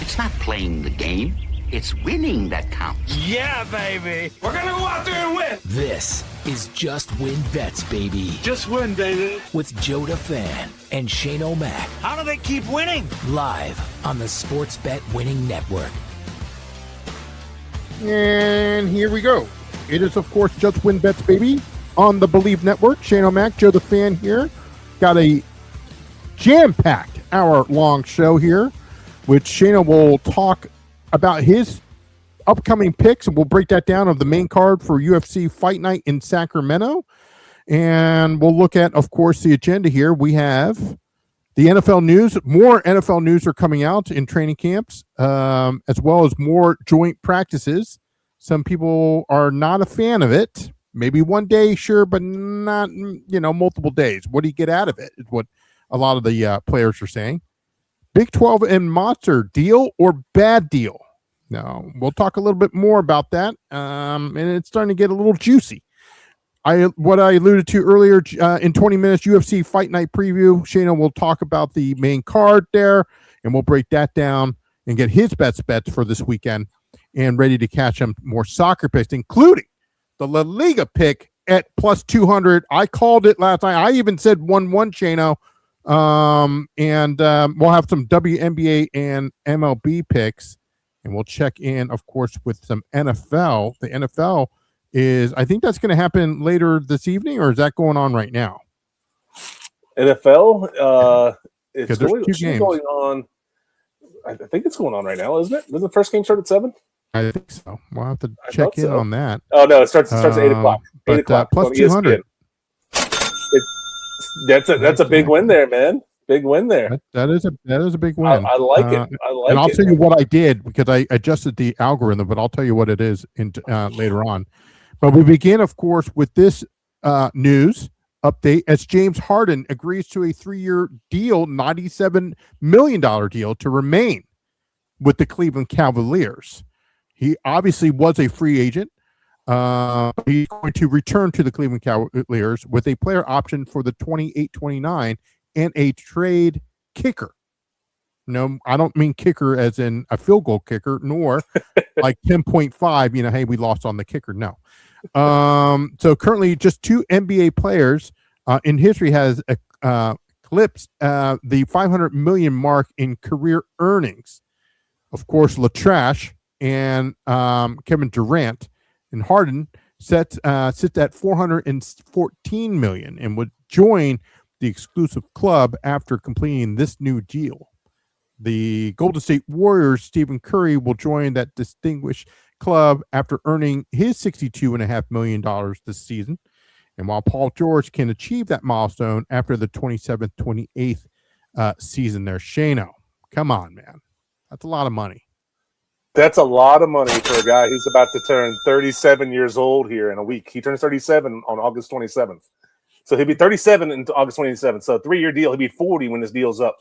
It's not playing the game. It's winning that counts. Yeah, baby. We're going to go out there and win. This is Just Win Bets, baby. Just win, baby. With Joe DeFan and Shane O'Mac. How do they keep winning? Live on the Sports Bet Winning Network. And here we go. It is, of course, Just Win Bets, baby, on the Believe Network. Shane O'Mac, Joe DeFan here. Got a jam-packed hour-long show here, which Shana will talk about his upcoming picks, and we'll break that down of the main card for UFC Fight Night in Sacramento. And we'll look at, of course, the agenda here. We have the NFL news. More NFL news are coming out in training camps, as well as more joint practices. Some people are not a fan of it. Maybe one day, sure, but not, multiple days. What do you get out of it is what a lot of the players are saying. Big 12 and Monster, deal or bad deal? No, we'll talk a little bit more about that, and it's starting to get a little juicy. What I alluded to earlier in 20 minutes, UFC Fight Night preview. Shana will talk about the main card there, and we'll break that down and get his bets for this weekend and ready to catch him more soccer picks, including the La Liga pick at plus 200. I called it last night. I even said 1-1, Shano. And we'll have some WNBA and MLB picks, and we'll check in, of course, with some NFL. The NFL is, I think that's going to happen later this evening, or is that going on right now? NFL, it's there's two games going on. I think it's going on right now, isn't it? Doesn't the first game start at 7? I think so. We'll have to check in on that. Oh no, it starts at 8 o'clock. 8 o'clock plus 200. That's a big win there, man. Big win there. That is a big win. I like it. And I'll tell you what I did, because I adjusted the algorithm, but I'll tell you what it is later on. But we begin, of course, with this news update as James Harden agrees to a 3-year deal, $97 million deal to remain with the Cleveland Cavaliers. He obviously was a free agent. He's going to return to the Cleveland Cavaliers with a player option for the 28-29 and a trade kicker. No, I don't mean kicker as in a field goal kicker, nor like 10.5, hey, we lost on the kicker. No. So currently just 2 NBA players in history has eclipsed the 500 million mark in career earnings. Of course, LaTrash and Kevin Durant, and Harden sits at 414 million and would join the exclusive club after completing this new deal. The Golden State Warriors' Stephen Curry will join that distinguished club after earning his $62.5 million this season. And while Paul George can achieve that milestone after the 27th, 28th season there, Shano, come on, man. That's a lot of money. That's a lot of money for a guy who's about to turn 37 years old here in a week. He turns 37 on August 27th. So he'll be 37 in August 27th. So a 3-year deal. He'll be 40 when this deal's up.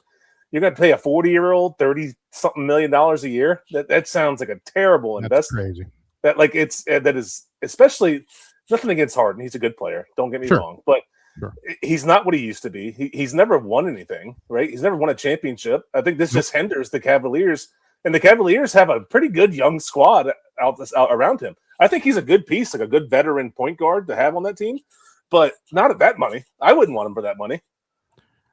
You're going to pay a 40-year-old $30-something million a year? That sounds like a terrible investment. That's crazy. That is especially nothing against Harden. He's a good player. Don't get me wrong. But he's not what he used to be. He's never won anything, right? He's never won a championship. I think this just hinders the Cavaliers. And the Cavaliers have a pretty good young squad out around him. I think he's a good piece, like a good veteran point guard to have on that team, but not at that money. I wouldn't want him for that money.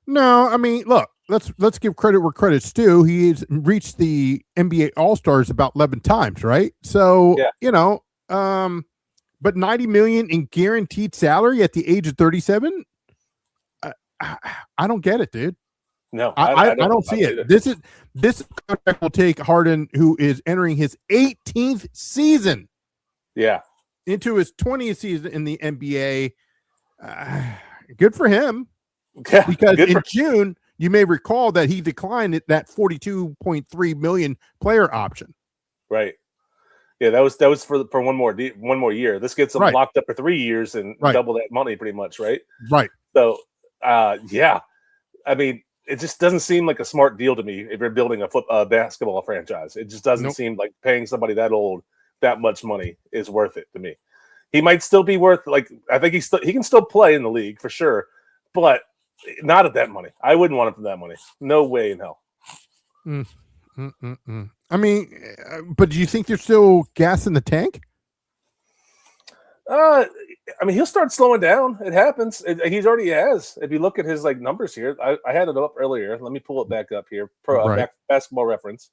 No, I mean, look, let's give credit where credit's due. He's reached the NBA All-Stars about 11 times, right? So, but $90 million in guaranteed salary at the age of 37, I don't get it, dude. No, I don't see it. This contract will take Harden, who is entering his 18th season, into his 20th season in the NBA. Good for him. Yeah, because in June, you may recall that he declined that $42.3 million player option. Right. Yeah, that was for one more year. This gets him locked up for 3 years and double that money, pretty much, right? Right. So, I mean, it just doesn't seem like a smart deal to me if you're building a basketball franchise. It just doesn't seem like paying somebody that old that much money is worth it to me. He might still be worth, I think he can still play in the league for sure, but not at that money. I wouldn't want him for that money. No way in hell. I mean, but do you think there's still gas in the tank? I mean, he'll start slowing down. It happens. He's already has. If you look at his numbers here, I had it up earlier. Let me pull it back up here. Basketball Reference.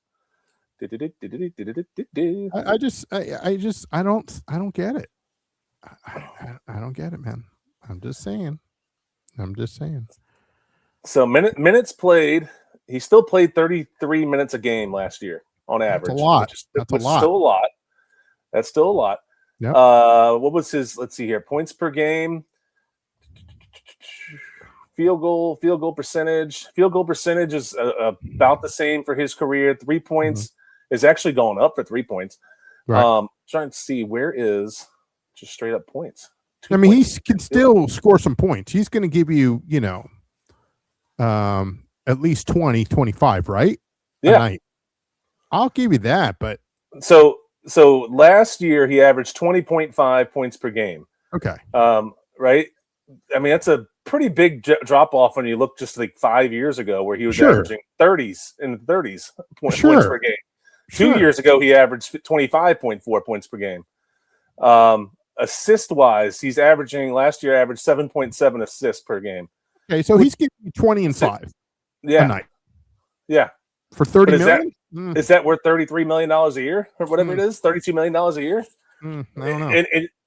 I don't get it. I don't get it, man. I'm just saying. So minutes played. He still played 33 minutes a game last year on average. That's a lot. That's still a lot. Yep. What was his? Let's see here. Points per game. Field goal percentage. Field goal percentage is about the same for his career. 3 points is actually going up for 3 points. Right. Trying to see where is just straight up points. I mean, he can still score some points. He's going to give you, at least 20, 25, right? Yeah. I'll give you that, but so last year he averaged 20.5 points per game. Okay. Right. I mean, that's a pretty big drop off when you look just 5 years ago where he was averaging 30s points per game. 2 years ago, he averaged 25.4 points per game. Assist wise, last year averaged 7.7 assists per game. Okay. So he's giving you 20 and 5 a night. Yeah. For 30 million? Is that worth $33 million a year or whatever it is? $32 million a year? I don't know.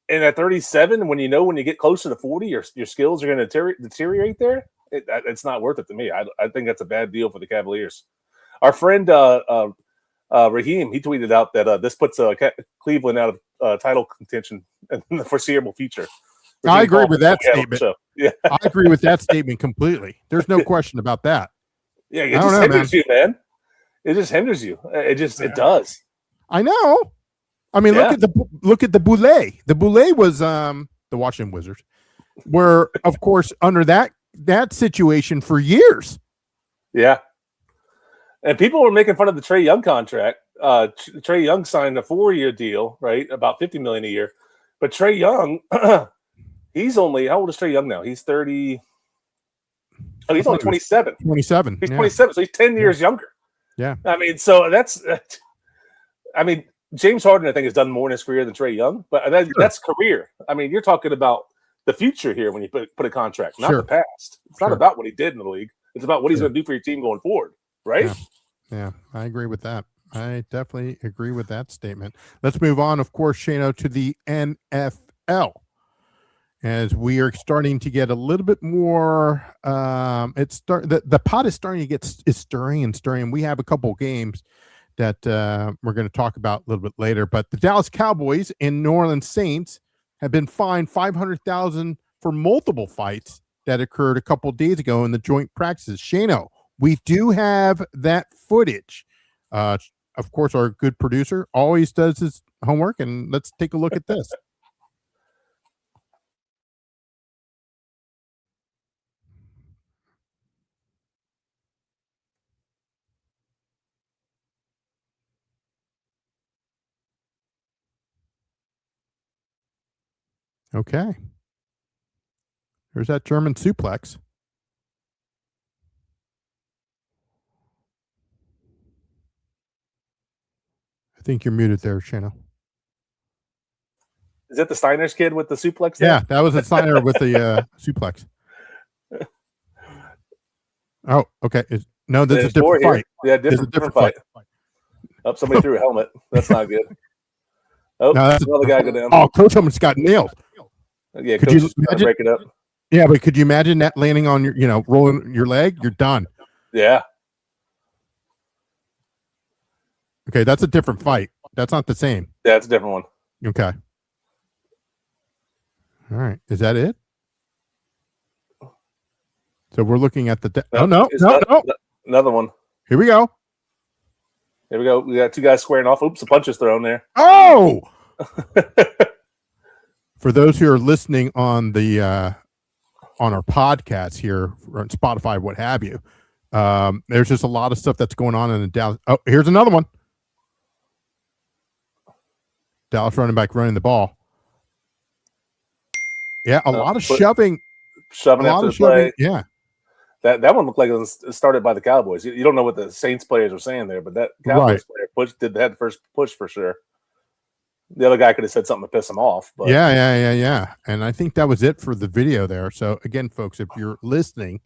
And at 37, when you get closer to 40, your skills are going to deteriorate there. It's not worth it to me. I think that's a bad deal for the Cavaliers. Our friend Raheem, he tweeted out that this puts Cleveland out of title contention in the foreseeable future. I agree with that statement. Yeah. I agree with that statement completely. There's no question about that. Yeah, it just hinders you, man. It just hinders you. It does. I know. I mean, look at the Boulay. The Boulay was the Washington Wizards were, of course, under that situation for years. Yeah. And people were making fun of the Trae Young contract. Trae Young signed a 4-year deal, right? About $50 million a year. But Trae Young, he's only, how old is Trae Young now? He's 30. Oh, he's only 27. 27. He's 27, so he's 10 years younger. Yeah. I mean, so James Harden, I think, has done more in his career than Trae Young, but that's career. I mean, you're talking about the future here when you put a contract, not the past. It's not about what he did in the league. It's about what he's going to do for your team going forward, right? Yeah, I agree with that. I definitely agree with that statement. Let's move on, of course, Shano, to the NFL. As we are starting to get a little bit more, the pot is starting to get stirring. We have a couple games that we're going to talk about a little bit later. But the Dallas Cowboys and New Orleans Saints have been fined $500,000 for multiple fights that occurred a couple days ago in the joint practices. Shano, we do have that footage. Of course, our good producer always does his homework, and let's take a look at this. Okay. There's that German suplex. I think you're muted there, Shano. Is that the Steiner's kid with the suplex? Yeah, that was a Steiner with the suplex. Oh, okay. This is a different fight. Yeah, different fight. Oh, somebody threw a helmet. That's not good. Oh, no, that's another guy go down. Oh, Coach almost got nailed. Yeah, could you break it up? Yeah, but could you imagine that landing on your, rolling your leg? You're done. Yeah. Okay, that's a different fight. That's not the same. Yeah, it's a different one. Okay. All right. Is that it? So we're looking at the. No. Another one. Here we go. Here we go. We got two guys squaring off. Oops, a punch is thrown there. Oh! For those who are listening on the on our podcast here on Spotify, what have you, there's just a lot of stuff that's going on in the Dallas. Oh, here's another one. Dallas running back running the ball. Yeah, a lot of shoving. Shoving after the play. Yeah. That one looked like it was started by the Cowboys. You don't know what the Saints players were saying there, but that Cowboys player had the first push for sure. The other guy could have said something to piss him off. But Yeah. And I think that was it for the video there. So again, folks, if you're listening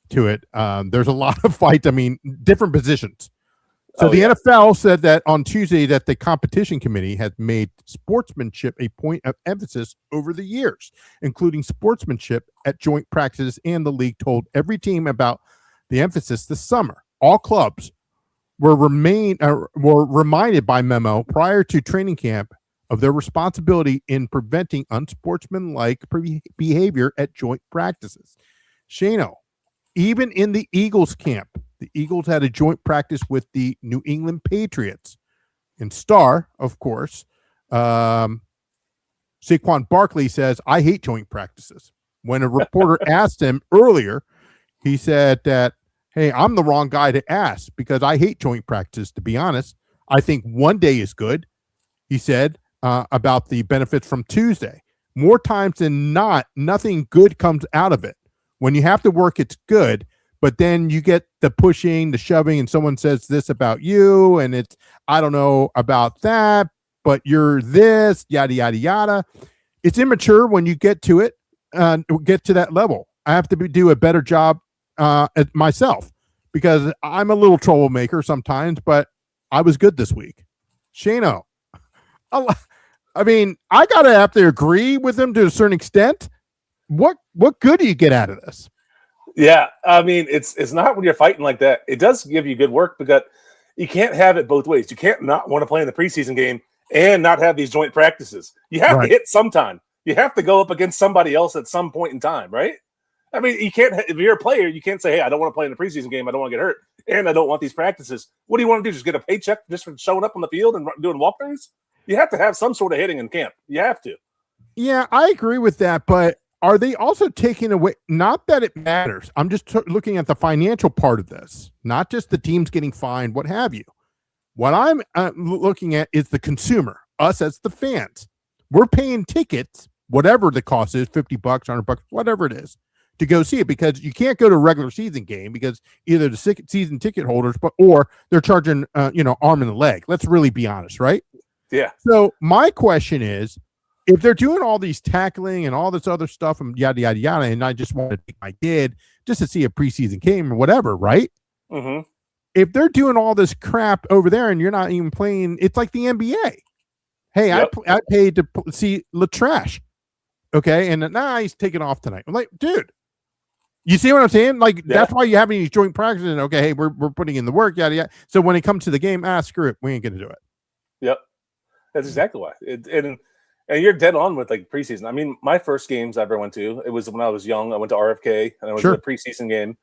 to it, there's a lot of fights. I mean, different positions. So the NFL said that on Tuesday that the competition committee has made sportsmanship a point of emphasis over the years, including sportsmanship at joint practices, and the league told every team about the emphasis this summer. All clubs were reminded by memo prior to training camp of their responsibility in preventing unsportsmanlike behavior at joint practices. Shano, even in the Eagles camp, the Eagles had a joint practice with the New England Patriots. And Star, of course, Saquon Barkley says, I hate joint practices. When a reporter asked him earlier, he said that, hey, I'm the wrong guy to ask because I hate joint practices, to be honest. I think one day is good, he said, about the benefits from Tuesday. More times than not, nothing good comes out of it. When you have to work, it's good. But then you get the pushing, the shoving, and someone says this about you, and it's, I don't know about that, but you're this, yada, yada, yada. It's immature when you get to it, get to that level. I have to do a better job myself because I'm a little troublemaker sometimes, but I was good this week. Shano, I mean, I got to have to agree with him to a certain extent. What good do you get out of this? Yeah, I mean, it's not when you're fighting like that. It does give you good work because you can't have it both ways. You can't not want to play in the preseason game and not have these joint practices. You have to hit sometime. You have to go up against somebody else at some point in time, right? I mean, you can't. If you're a player, you can't say, "Hey, I don't want to play in the preseason game. I don't want to get hurt, and I don't want these practices." What do you want to do? Just get a paycheck just for showing up on the field and doing walkthroughs? You have to have some sort of hitting in camp. You have to. Yeah, I agree with that, but are they also taking away, not that it matters, I'm just looking at the financial part of this, not just the teams getting fined, what have you. What I'm looking at is the consumer, us as the fans. We're paying tickets, whatever the cost is, $50, $100, whatever it is, to go see it, because you can't go to a regular season game because either the season ticket holders, or they're charging, arm and a leg. Let's really be honest, right? Yeah. So my question is, if they're doing all these tackling and all this other stuff and yada, yada, yada, and I just want to take my kid just to see a preseason game or whatever, right? Mm-hmm. If they're doing all this crap over there and you're not even playing, it's like the NBA. Hey, yep. I paid to see Latrash. Okay. And now he's taking off tonight. I'm like, dude, you see what I'm saying? Like, that's why you have these joint practices. And okay, hey, we're putting in the work, yada, yada. So when it comes to the game, screw it. We ain't going to do it. Yep. That's exactly why. And you're dead on with like preseason. I mean, my first games I ever went to, it was when I was young. I went to RFK and I was in a preseason game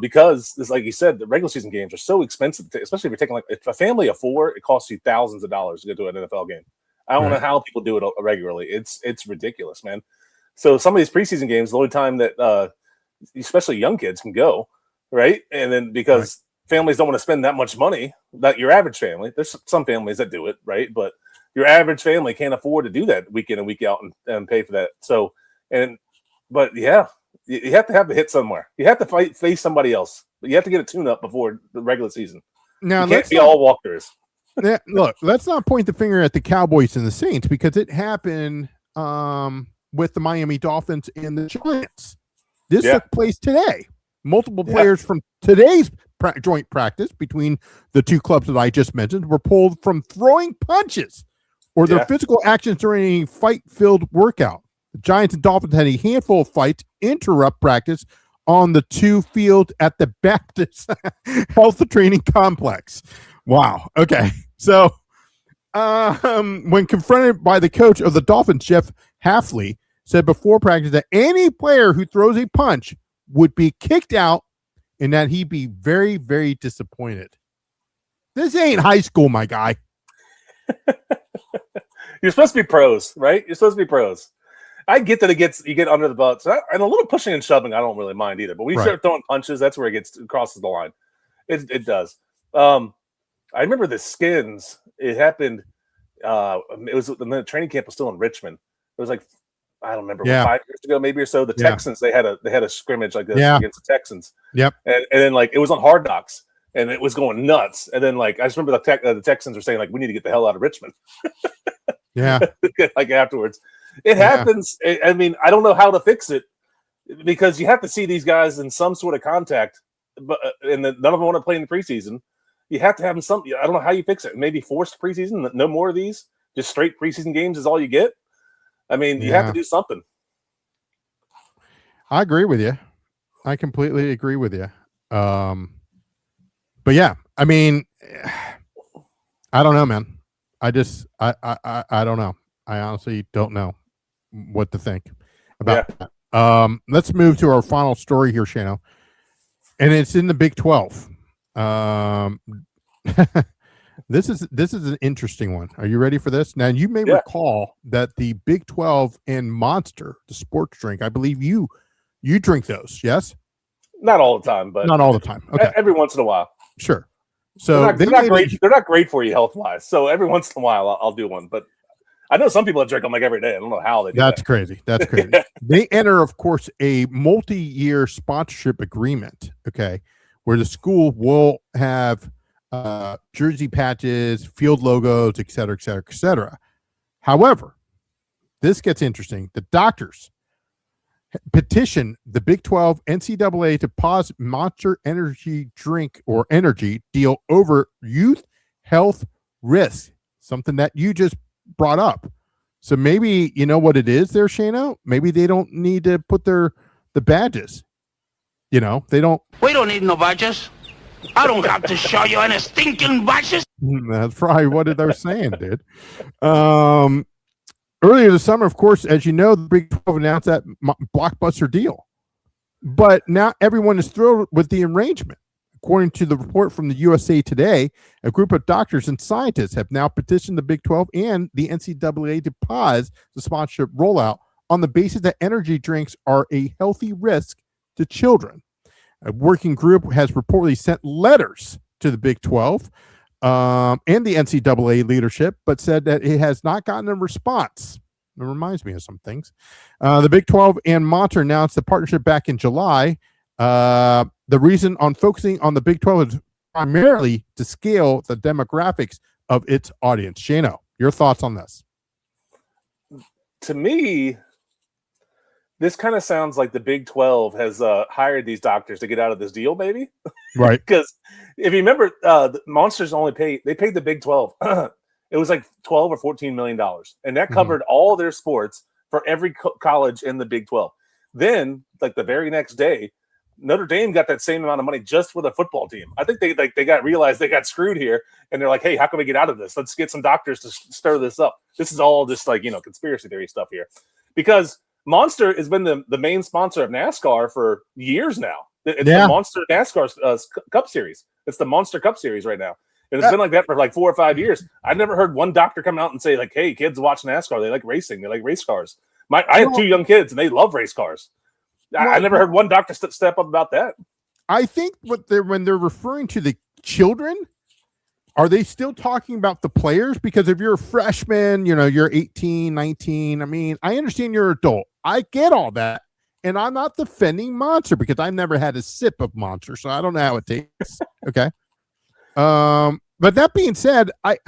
because, like you said, the regular season games are so expensive, especially if you're taking if a family of four, it costs you thousands of dollars to go to an NFL game. I don't know how people do it regularly. It's ridiculous, man. So some of these preseason games, the only time that especially young kids can go, right? And then because families don't want to spend that much money, not your average family. There's some families that do it, right? But your average family can't afford to do that week in and week out and pay for that. So, but yeah, you have to have the hit somewhere. You have to face somebody else. But you have to get a tune-up before the regular season. Now, you can't be all walkthroughs. Look, let's not point the finger at the Cowboys and the Saints because it happened with the Miami Dolphins and the Giants. This took place today. Multiple players from today's joint practice between the two clubs that I just mentioned were pulled from throwing punches or their physical actions during a fight-filled workout. The Giants and Dolphins had a handful of fights interrupt practice on the two fields at the Baptist Health Training Complex. Wow. Okay. So when confronted by the coach of the Dolphins, Jeff Hafley, said before practice that any player who throws a punch would be kicked out and that he'd be very, very disappointed. This ain't high school, my guy. You're supposed to be pros, right? You're supposed to be pros. I get that you get under the belt. And a little pushing and shoving, I don't really mind either. But when you start throwing punches, that's where it crosses the line. It does. I remember the Skins. It happened. It was when the training camp was still in Richmond. It was like I don't remember, Yeah. 5 years ago, maybe or so. The Yeah. Texans, they had a scrimmage like this Yeah. against the Texans. Yep. And then like it was on Hard Knocks, and it was going nuts. And then like I just remember the Texans were saying like, we need to get the hell out of Richmond. Yeah. Like afterwards, it Yeah. happens. I mean, I don't know how to fix it because you have to see these guys in some sort of contact, but and then none of them want to play in the preseason. You have to have them some. I don't know how you fix it. Maybe forced preseason. No more of these. Just straight preseason games is all you get. I mean, you have to do something. I agree with you. I completely agree with you. But yeah, I mean, I don't know, man. I don't know. I honestly don't know what to think about that. Let's move to our final story here, Shano. And it's in the Big 12. This is an interesting one. Are you ready for this? Now, you may recall that the Big 12 and Monster, the sports drink, I believe you drink those, yes? Not all the time, but not all the time. Okay, every once in a while. Sure. So they're not great. They're not great for you health wise. So every once in a while, I'll do one. But I know some people that drink them like every day. I don't know how they do That's that. crazy. That's crazy. They enter, of course, a multi-year sponsorship agreement. Okay, where the school will have jersey patches, field logos, et cetera, et cetera, et cetera. However, this gets interesting. The doctors petition the Big 12 NCAA to pause Monster Energy drink or energy deal over youth health risk, something that you just brought up. So maybe you know what it is there, Shano? Maybe they don't need to put the badges. You know, they don't. We don't need no badges. I don't have to show you any stinking badges. That's probably what they're saying, dude. Earlier this summer, of course, as you know, the Big 12 announced that blockbuster deal. But now everyone is thrilled with the arrangement. According to the report from the USA Today, a group of doctors and scientists have now petitioned the Big 12 and the NCAA to pause the sponsorship rollout on the basis that energy drinks are a healthy risk to children. A working group has reportedly sent letters to the Big 12 and the NCAA leadership, but said that it has not gotten a response. It reminds me of some things. The Big 12 and Monster announced the partnership back in July. The reason on focusing on the Big 12 is primarily to scale the demographics of its audience. Shano, your thoughts on this? To me, this kind of sounds like the Big 12 has hired these doctors to get out of this deal, maybe. Right. Because if you remember, the Monsters paid the Big 12. It was like $12 or $14 million. And that covered all their sports for every college in the Big 12. Then, like the very next day, Notre Dame got that same amount of money just for the football team. I think they realized they got screwed here, and they're like, "Hey, how can we get out of this? Let's get some doctors to stir this up." This is all just like conspiracy theory stuff here, because Monster has been the main sponsor of NASCAR for years now. It's the Monster NASCAR Cup Series. It's the Monster Cup Series right now, and it's been like that for like 4 or 5 years. I've never heard one doctor come out and say like, "Hey, kids, watch NASCAR. They like racing. They like race cars." I have 2 young kids, and they love race cars. I never heard one doctor step up about that. I think when they're referring to the children, are they still talking about the players? Because if you're a freshman, you're 18, 19. I mean, I understand you're an adult. I get all that. And I'm not defending Monster because I've never had a sip of Monster, so I don't know how it tastes. Okay. But that being said, I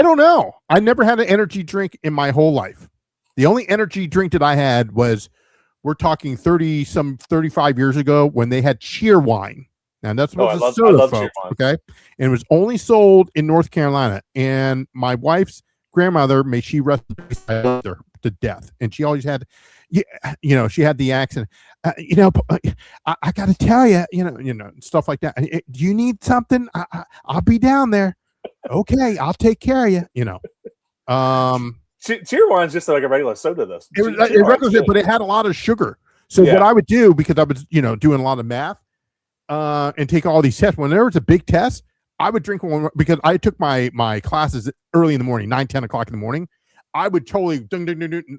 don't know. I never had an energy drink in my whole life. The only energy drink that I had was, we're talking 35 years ago when they had cheer wine. Now that's what I love folks, okay? And it was only sold in North Carolina. And my wife's grandmother, may she rest in peace, I loved her to death. And she always had, she had the accent. I got to tell you, stuff like that. Do you need something? I'll be down there. Okay, I'll take care of you. Cheer wine's just like a regular soda, though. But it had a lot of sugar. So what I would do, because I was, doing a lot of math and take all these tests, when there was a big test, I would drink one because I took my classes early in the morning, 9, 10 o'clock in the morning. I would totally,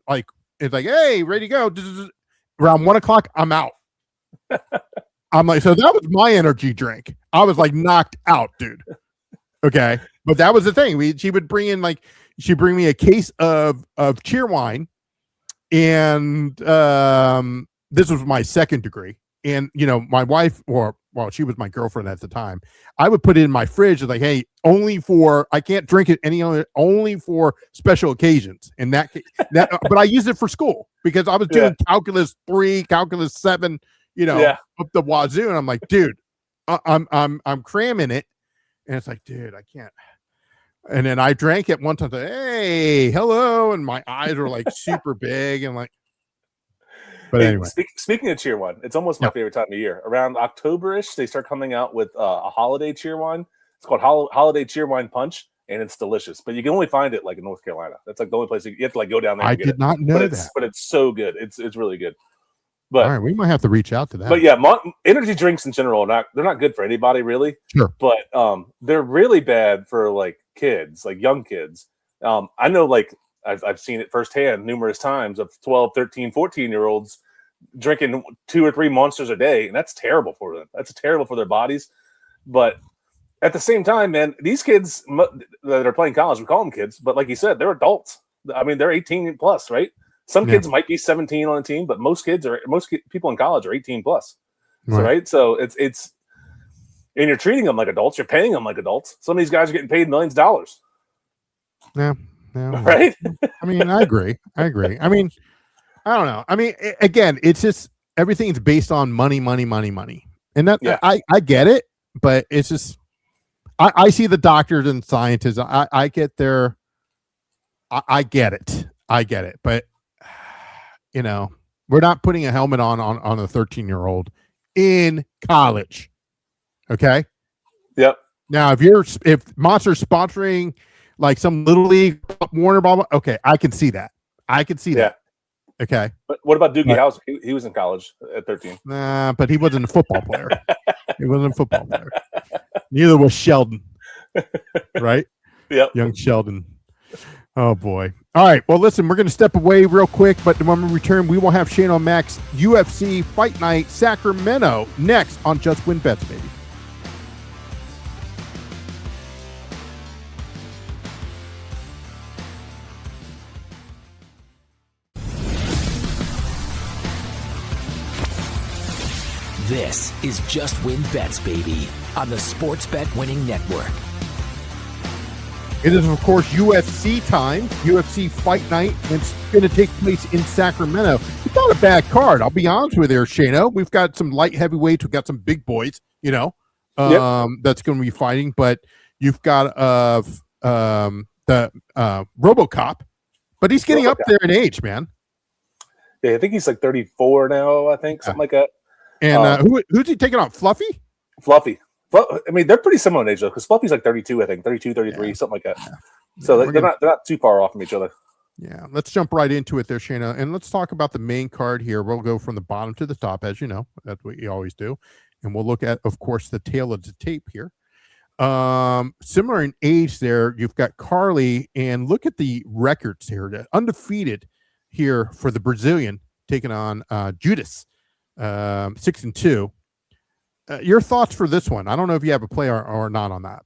like, it's like, hey, ready to go. Around 1 o'clock, I'm out. I'm like, so that was my energy drink. I was like knocked out, dude. Okay. But that was the thing. She'd bring me a case of cheer wine, And this was my second degree. And, my wife, she was my girlfriend at the time. I would put it in my fridge. Like, hey, I can't drink it only for special occasions. And but I used it for school because I was doing calculus 3, calculus 7, up the wazoo. And I'm like, dude, I'm cramming it. And it's like, dude, I can't. And then I drank it one time. Hey, hello. And my eyes were like super big and like, but anyway. Speaking of Cheer One, it's almost my favorite time of year. Around October-ish, they start coming out with a holiday Cheer Wine. It's called Holiday Cheer Wine Punch, and it's delicious. But you can only find it like in North Carolina. That's like the only place you have to like go down there. I did not know that, but it's so good. It's really good. But all right, we might have to reach out to that. But yeah, energy drinks in general they're not good for anybody really. Sure. But they're really bad for like kids, like young kids. I know like I've seen it firsthand numerous times of 12, 13, 14-year-olds drinking 2 or 3 monsters a day, and that's terrible for them. That's terrible for their bodies. But at the same time, man, these kids that are playing college, we call them kids, but like you said, they're adults. I mean, they're 18 plus, right? Some kids might be 17 on a team, but most people in college are 18 plus. Right? So it's and you're treating them like adults. You're paying them like adults. Some of these guys are getting paid millions of dollars. Yeah. Right. I mean, I agree. I mean, I don't know. I mean, again, it's just everything's based on money. And that I get it, but it's just I see the doctors and scientists. I get their I get it. But we're not putting a helmet on a 13-year-old in college. Okay. Yep. Now, if Monster's sponsoring like some little league Warner blah, okay, I can see that. That. Okay. But what about Doogie House? He was in college at 13. Nah, but he wasn't a football player. Neither was Sheldon. Right? Yep. Young Sheldon. Oh boy. All right. Well, listen, we're going to step away real quick, but when we return, we will have Shane O'Mac's UFC Fight Night Sacramento next on Just Win Bets, baby. This is Just Win Bets, baby, on the Sports Bet Winning Network. It is, of course, UFC time, UFC Fight Night, and it's going to take place in Sacramento. It's not a bad card, I'll be honest with you, Shano. We've got some light heavyweights, we've got some big boys, that's going to be fighting, but you've got the Robocop, but he's getting up there in age, man. Yeah, I think he's like 34 now, something like that. And who's he taking on? Fluffy? I mean, they're pretty similar in age, though, because Fluffy's like 32, I think. 32, 33, something like that. Yeah. So they're not too far off from each other. Yeah, let's jump right into it there, Shayna. And let's talk about the main card here. We'll go from the bottom to the top, as you know. That's what you always do. And we'll look at, of course, the tail of the tape here. Similar in age there, you've got Carli. And look at the records here. The undefeated here for the Brazilian, taking on Judice. 6-2. Your thoughts for this one? I don't know if you have a play or not on that.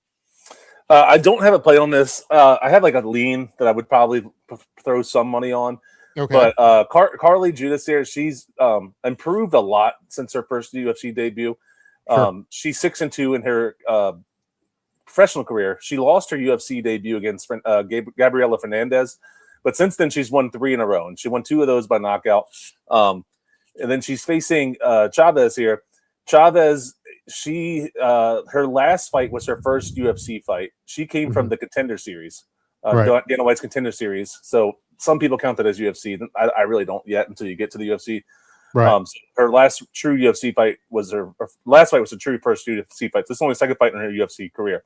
I don't have a play on this. I have like a lean that I would probably throw some money on. Okay. But Carli Judice here, she's improved a lot since her first UFC debut. Sure. She's 6-2 in her professional career. She lost her UFC debut against Gabriela Hernandez, but since then she's won 3 in a row, and she won 2 of those by knockout. And then she's facing Chavez here. Chavez, her last fight was her first UFC fight. She came from the Contender Series, Dana White's Contender Series. So some people count that as UFC. I really don't yet until you get to the UFC. Right. So her last true UFC fight was her last fight was a true first UFC fight. This is only the second fight in her UFC career.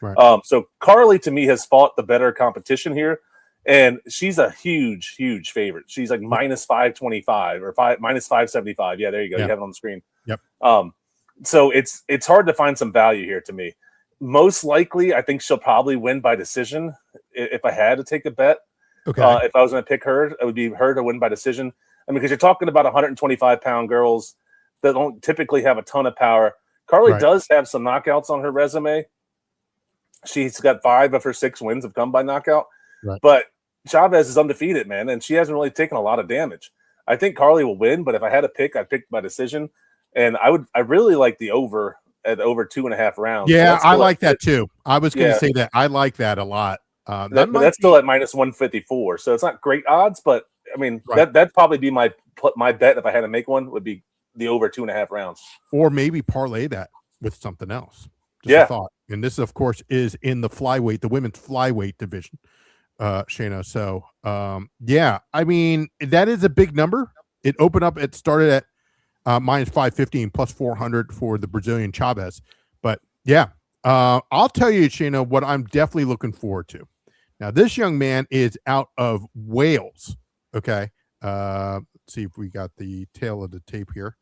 Right. So Carli, to me, has fought the better competition here. And she's a huge, huge favorite. She's like minus 525 or minus 575. Yeah, there you go. Yeah. You have it on the screen. Yep. So it's hard to find some value here to me. Most likely, I think she'll probably win by decision. If I had to take a bet, okay. If I was going to pick her, it would be her to win by decision. I mean, because you're talking about 125-pound girls that don't typically have a ton of power. Carli does have some knockouts on her resume. She's got 5 of her 6 wins have come by knockout. Right. But Chavez is undefeated, man, and she hasn't really taken a lot of damage. I think Carli will win, but if I had to pick, I'd pick by decision. And I really like the over at over 2.5 rounds. Yeah, I like that too. I was going to say that. I like that a lot. That's still at minus 154, so it's not great odds, but I mean that'd probably be my bet if I had to make one, would be the over 2.5 rounds, or maybe parlay that with something else. Just a thought. And this, of course, is in the flyweight, the women's flyweight division, Shayna. So, I mean that is a big number. It opened up. It started at minus 550 and plus 400 for the Brazilian Chavez, but I'll tell you, Shayna, what I'm definitely looking forward to. Now, this young man is out of Wales. Okay. Let's see if we got the tail of the tape here.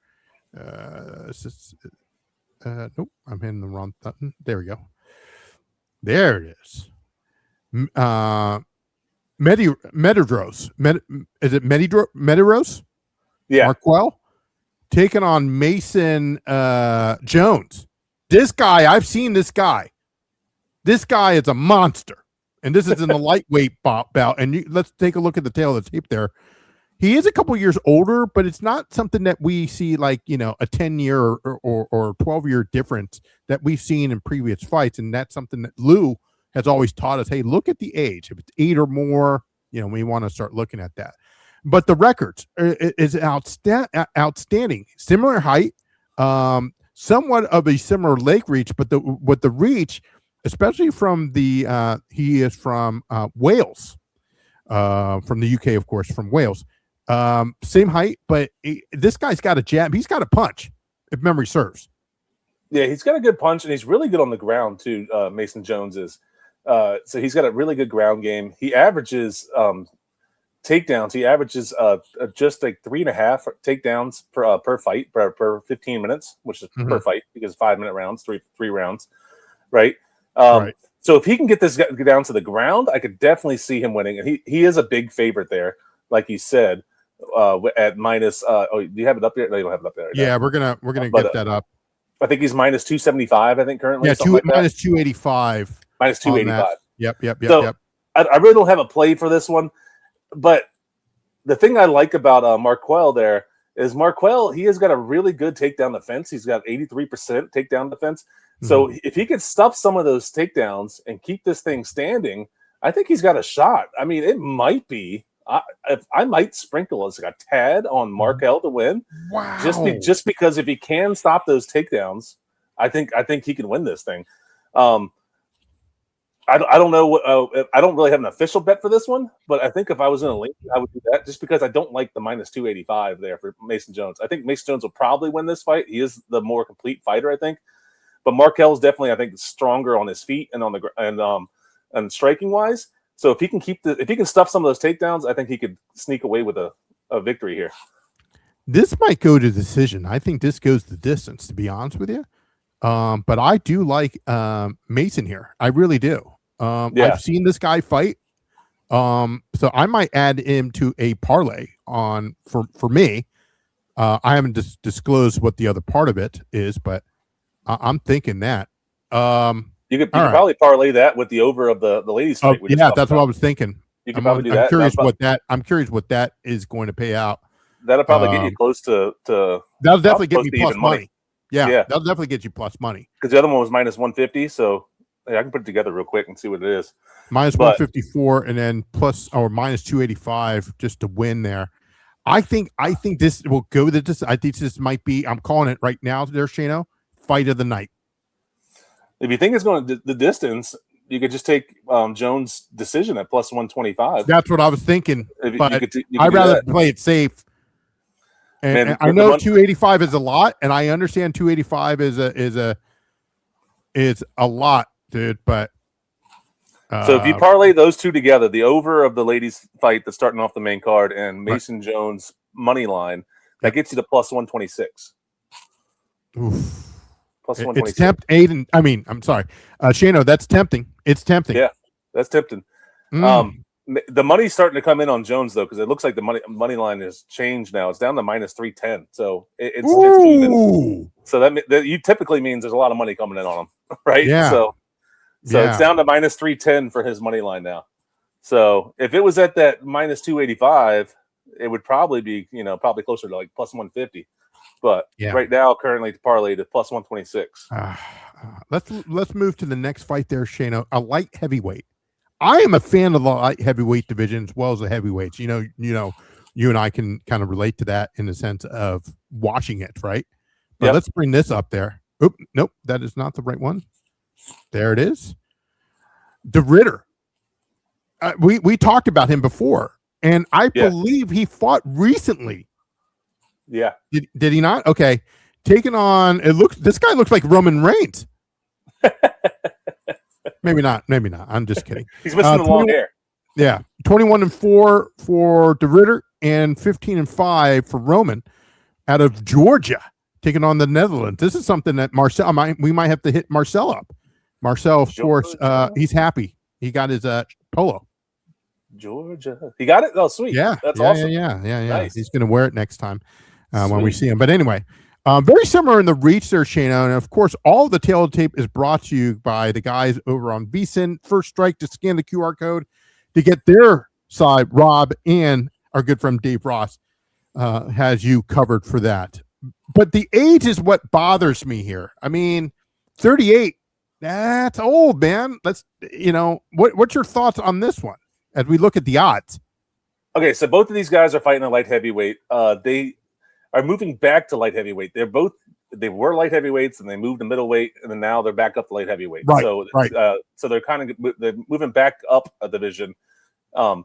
Nope, I'm hitting the wrong button. There we go. There it is. Mederos. Is it Mederos? Yeah. Marquel taking on Mason Jones. This guy, I've seen this guy. This guy is a monster. And this is in the lightweight bout. And let's take a look at the tail of the tape there. He is a couple years older, but it's not something that we see like, a 10-year or 12-year difference that we've seen in previous fights. And that's something that Lou has always taught us. Hey, look at the age. If it's 8 or more, we want to start looking at that. But the records is outstanding. Similar height, somewhat of a similar leg reach, but with the reach, especially from he is from Wales, from the UK, of course, from Wales. Same height, but this guy's got a jab. He's got a punch, if memory serves. Yeah, he's got a good punch, and he's really good on the ground too. Mason Jones is. So he's got a really good ground game. He averages takedowns. He averages just like 3.5 takedowns per fight per 15 minutes, which is per fight because 5-minute rounds, three rounds, right? Right. So if he can get this down to the ground, I could definitely see him winning. And he is a big favorite there, like you said, at minus. Do you have it up there? No, you don't have it up there. Right yeah, we're gonna get that up. I think he's minus 275. I think currently. Yeah, minus 285. Minus 285. Yep. So I really don't have a play for this one, but the thing I like about Marquel there is Marquel. He has got a really good takedown defense. He's got 83% takedown defense. So if he could stuff some of those takedowns and keep this thing standing, I think he's got a shot. I mean, it might be. I might sprinkle as a tad on Marquel to win. Wow! Just because if he can stop those takedowns, I think he can win this thing. I don't know. I don't really have an official bet for this one, but I think if I was in a league, I would do that just because I don't like the minus 285 there for Mason Jones. I think Mason Jones will probably win this fight. He is the more complete fighter, I think. But Marquel is definitely, I think, stronger on his feet and on the and striking wise. So if he can stuff some of those takedowns, I think he could sneak away with a victory here. This might go to decision. I think this goes the distance, to be honest with you. But I do like Mason here. I really do. I've seen this guy fight. So I might add him to a parlay for me. I haven't disclosed what the other part of it is, but I'm thinking that. You could probably parlay that with the over of the ladies' fight. Yeah, that's what I was thinking. You could probably do that. I'm curious what that is going to pay out. That'll probably get you close to. That'll definitely get me plus money. Yeah, that'll definitely get you plus money. Because the other one was minus 150. So I can put it together real quick and see what it is. Minus 154 and then plus or minus 285 just to win there. I think this will go to this. I think this might be. I'm calling it right now. There, Shano, fight of the night. If you think it's going to the distance, you could just take Jones' decision at plus 125. That's what I was thinking. But I'd rather play it safe. And I know 285 is a lot, and I understand 285 is a lot, dude. But so if you parlay those two together, the over of the ladies' fight that's starting off the main card and Mason Jones' money line, that gets you to plus 126. Oof. Plus 126. It's tempting. I'm sorry, Shano. That's tempting. It's tempting. Yeah, that's tempting. The money's starting to come in on Jones though, because it looks like the money line has changed now. It's down to minus 310. So it's even. So that you typically means there's a lot of money coming in on him, right? Yeah. So it's down to minus 310 for his money line now. So if it was at that minus 285, it would probably be, probably closer to like plus 150. But right now, currently parlay to plus 126. Let's move to the next fight there, Shano. A light heavyweight. I am a fan of the light heavyweight division as well as the heavyweights. You and I can kind of relate to that in the sense of watching it, right? But let's bring this up there. Oop, nope, that is not the right one. There it is. The Ritter. We talked about him before, and I believe he fought recently. Yeah. Did he not? Okay. Taking on this guy looks like Roman Reigns. Maybe not. I'm just kidding. He's missing the long hair. Yeah. 21-4 for the Ritter and 15-5 for Roman out of Georgia, taking on the Netherlands. This is something that we might have to hit Marcel up. Marcel, of course, he's happy. He got his polo. Georgia. He got it? Oh, sweet. Yeah. That's awesome. Yeah. Nice. He's going to wear it next time when we see him. But anyway, very similar in the reach there, Shano. And of course, all the tail tape is brought to you by the guys over on VSiN. First strike to scan the QR code to get their side. Rob and our good friend Dave Ross has you covered for that. But the age is what bothers me here. I mean, 38, that's old, man. What's your thoughts on this one as we look at the odds? Okay, so both of these guys are fighting a light heavyweight. They are moving back to light heavyweight. They were light heavyweights and they moved to middleweight, and then now they're back up to light heavyweight. Right, so they're they're moving back up a division. And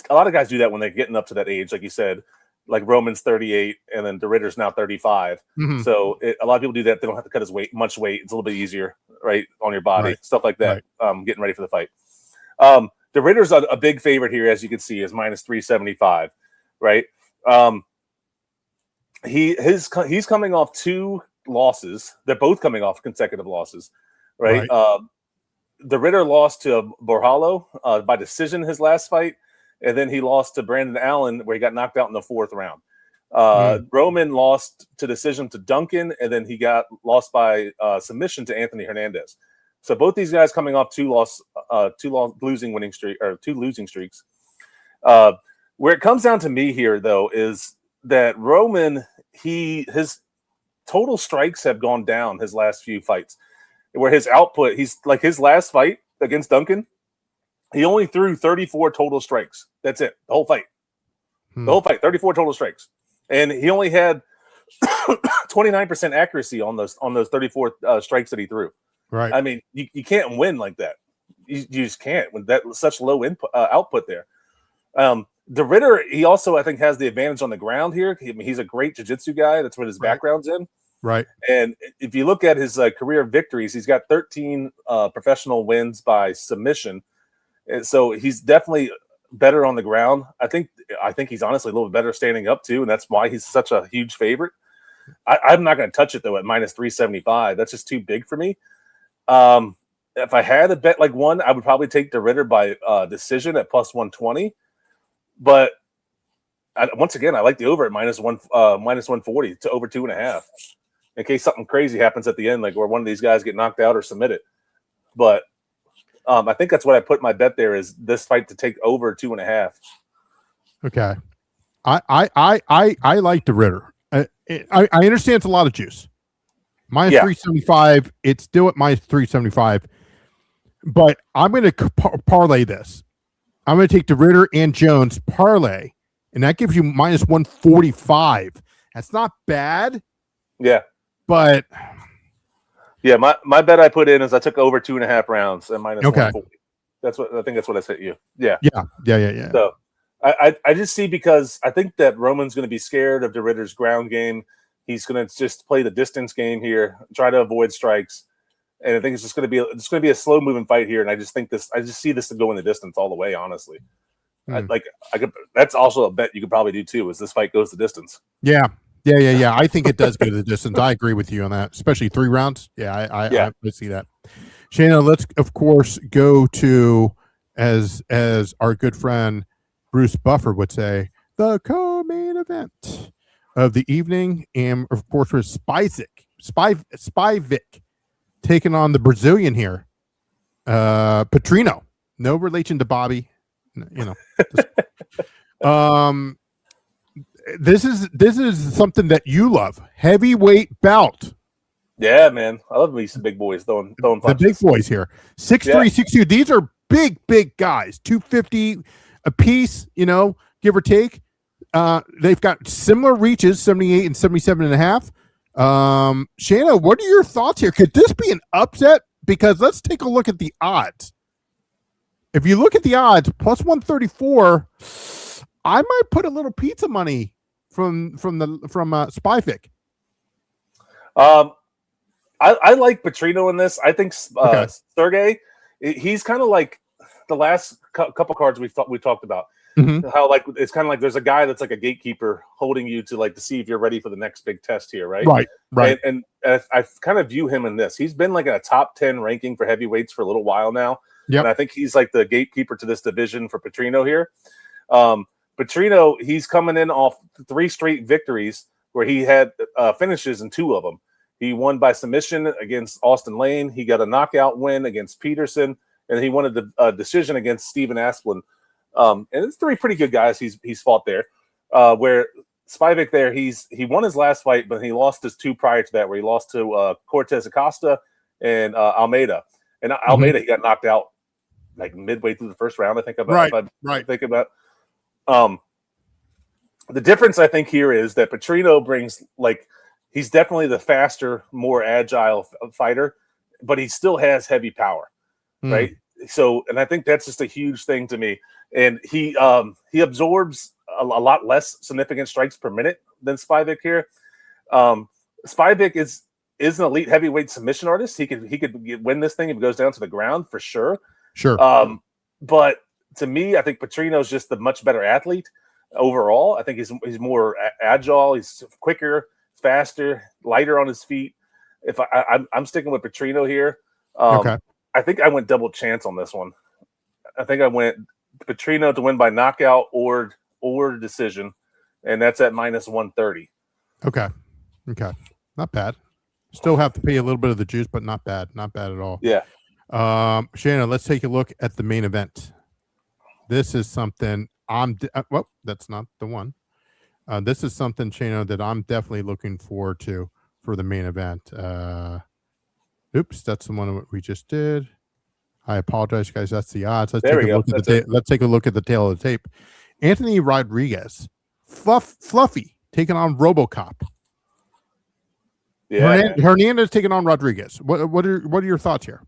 a lot of guys do that when they're getting up to that age, like you said. Like Roman's 38, and then the Ritter's now 35. Mm-hmm. So a lot of people do that. They don't have to cut much weight. It's a little bit easier, right, on your body, stuff like that. Getting ready for the fight. The Ritter's a big favorite here, as you can see, is minus 375, right? He's coming off 2 losses. They're both coming off consecutive losses, right? The Ritter lost to Borjalo by decision his last fight. And then he lost to Brandon Allen, where he got knocked out in the 4th round. Roman lost to decision to Duncan, and then he got lost by submission to Anthony Hernandez. So both these guys coming off 2 losing streaks. Where it comes down to me here, though, is that Roman, his total strikes have gone down his last few fights. Where his output, he's like his last fight against Duncan, he only threw 34 total strikes. That's it. The whole fight. The whole fight, 34 total strikes. And he only had 29% accuracy on those 34 strikes that he threw. Right. I mean, you can't win like that. You just can't with that such low output there. The Ritter, he also, I think, has the advantage on the ground here. He's a great jiu-jitsu guy. That's what his background's in. Right. And if you look at his career victories, he's got 13 professional wins by submission. And so he's definitely better on the ground. I think he's honestly a little bit better standing up too, and that's why he's such a huge favorite. I'm not going to touch it though at minus 375. That's just too big for me. If I had a bet like one, I would probably take the Ritter by decision at plus 120. But once again, I like the over at minus 140 to over 2.5 in case something crazy happens at the end, like where one of these guys get knocked out or submitted. But I think that's what I put my bet there, is this fight to take over 2.5. Okay. I like the Ritter. I understand it's a lot of juice. Minus 375. It's still at minus 375. But I'm going to parlay this. I'm going to take the Ritter and Jones parlay, and that gives you minus 145. That's not bad. Yeah. But yeah, my bet I put in is I took over 2.5 rounds and minus 140. That's what I said to you. Yeah. So I just see, because I think that Roman's going to be scared of the Ritter's ground game. He's going to just play the distance game here, try to avoid strikes, and I think it's going to be a slow moving fight here. And I just see this to go in the distance all the way. Honestly, that's also a bet you could probably do too. Is this fight goes the distance? Yeah. I think it does go to the distance. I agree with you on that, especially 3 rounds. I see that. Shana, let's of course go to, as our good friend Bruce Buffer would say, the co-main event of the evening, and of course with Spivac taking on the Brazilian here, Petrino. No relation to Bobby. You know. Just, this is something that you love. Heavyweight bout. Yeah, man. I love these big boys throwing punches. The big boys here. 6'3", 6'2". These are big guys. 250 a piece, you know, give or take. They've got similar reaches, 78 and 77.5. Shayna, what are your thoughts here? Could this be an upset? Because let's take a look at the odds. If you look at the odds, plus 134, I might put a little pizza money from Spivac. I like Petrino in this. I think Sergey, he's kind of like the last couple cards we talked about. Mm-hmm. How like it's kind of like there's a guy that's like a gatekeeper holding you to see if you're ready for the next big test here, right? Right. And I kind of view him in this. He's been like in a top 10 ranking for heavyweights for a little while now. Yeah, and I think he's like the gatekeeper to this division for Petrino here. Petrino, he's coming in off 3 straight victories where he had finishes in 2 of them. He won by submission against Austin Lane. He got a knockout win against Peterson, and he won a decision against Steven Asplund. And it's 3 pretty good guys he's fought there. Where Spivac there, he won his last fight, but he lost his 2 prior to that, where he lost to Cortez Acosta and Almeida. And Almeida, he got knocked out like midway through the first round, I think. Think about. The difference I think here is that Petrino brings he's definitely the faster, more agile fighter, but he still has heavy power, right? So, and I think that's just a huge thing to me. And he absorbs a lot less significant strikes per minute than Spivac here. Spivac is an elite heavyweight submission artist. He could win this thing if it goes down to the ground for sure. Sure. But to me, I think Petrino's just the much better athlete overall. I think he's more agile. He's quicker, faster, lighter on his feet. If I'm sticking with Petrino here. Okay. I think I went double chance on this one. I think I went Petrino to win by knockout or decision, and that's at minus 130. Okay. Not bad. Still have to pay a little bit of the juice, but not bad. Not bad at all. Yeah. Shannon, let's take a look at the main event. This is something that's not the one. This is something, Shano, that I'm definitely looking forward to for the main event. Oops, that's the one we just did. I apologize, guys. That's the odds. Let's take a look at the tail of the tape. Anthony Rodrigues, Fluffy, taking on Robocop. Yeah, Hernandez taking on Rodrigues. What are your thoughts here?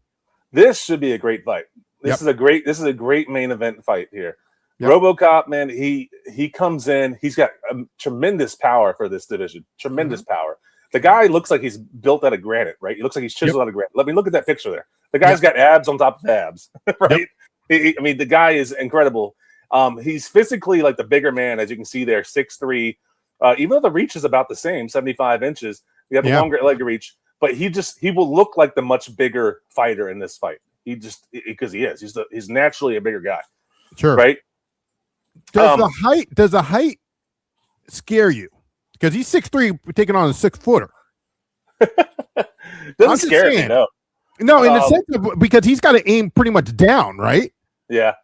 This should be a great fight. This is a great main event fight here. Yep. Robocop, man, he comes in. He's got tremendous power for this division. Tremendous power. The guy looks like he's built out of granite, right? He looks like he's chiseled out of granite. Let me look at that picture there. The guy's got abs on top of abs, right? Yep. I mean, the guy is incredible. He's physically like the bigger man, as you can see there, 6'3". Even though the reach is about the same, 75 inches. You have a longer leg reach, but he will look like the much bigger fighter in this fight. Because he is. He's naturally a bigger guy. Sure. Right? Does the height scare you? Because he's 6'3", taking on a 6-footer. Doesn't scare me, no. No, in the sense of, because he's got to aim pretty much down, right? Yeah.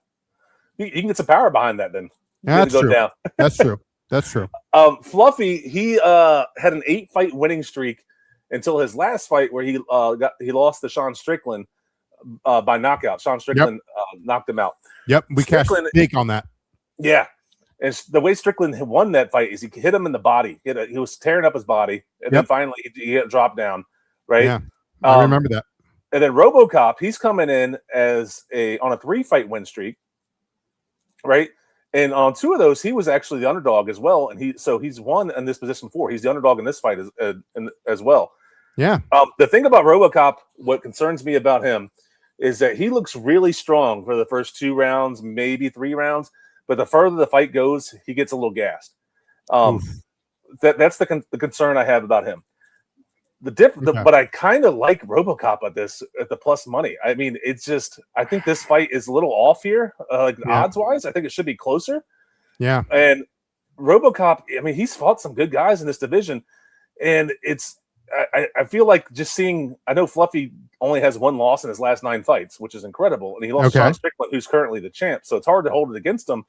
He can get some power behind that then. That's true. Down. That's true. Fluffy, he had an 8-fight winning streak until his last fight where he lost to Sean Strickland by knockout. Sean Strickland knocked him out. Yep, we cashed big on that. Yeah. And the way Strickland won that fight is he hit him in the body. He was tearing up his body, and then finally he got dropped down, right? Yeah, I remember that. And then Robocop, he's coming in on a 3-fight win streak, right? And on 2 of those, he was actually the underdog as well, and he's won in this position 4. He's the underdog in this fight as well. Yeah. The thing about Robocop, what concerns me about him, is that he looks really strong for the first 2 rounds, maybe 3 rounds. But the further the fight goes, he gets a little gassed. That's the concern I have about him. But I kind of like Robocop at the plus money. I mean, it's just I think this fight is a little off here, odds wise. I think it should be closer. Yeah. And Robocop, I mean, he's fought some good guys in this division, and I feel like just seeing. I know Fluffy only has one loss in his last 9 fights, which is incredible, and he lost Sean Strickland, who's currently the champ. So it's hard to hold it against him.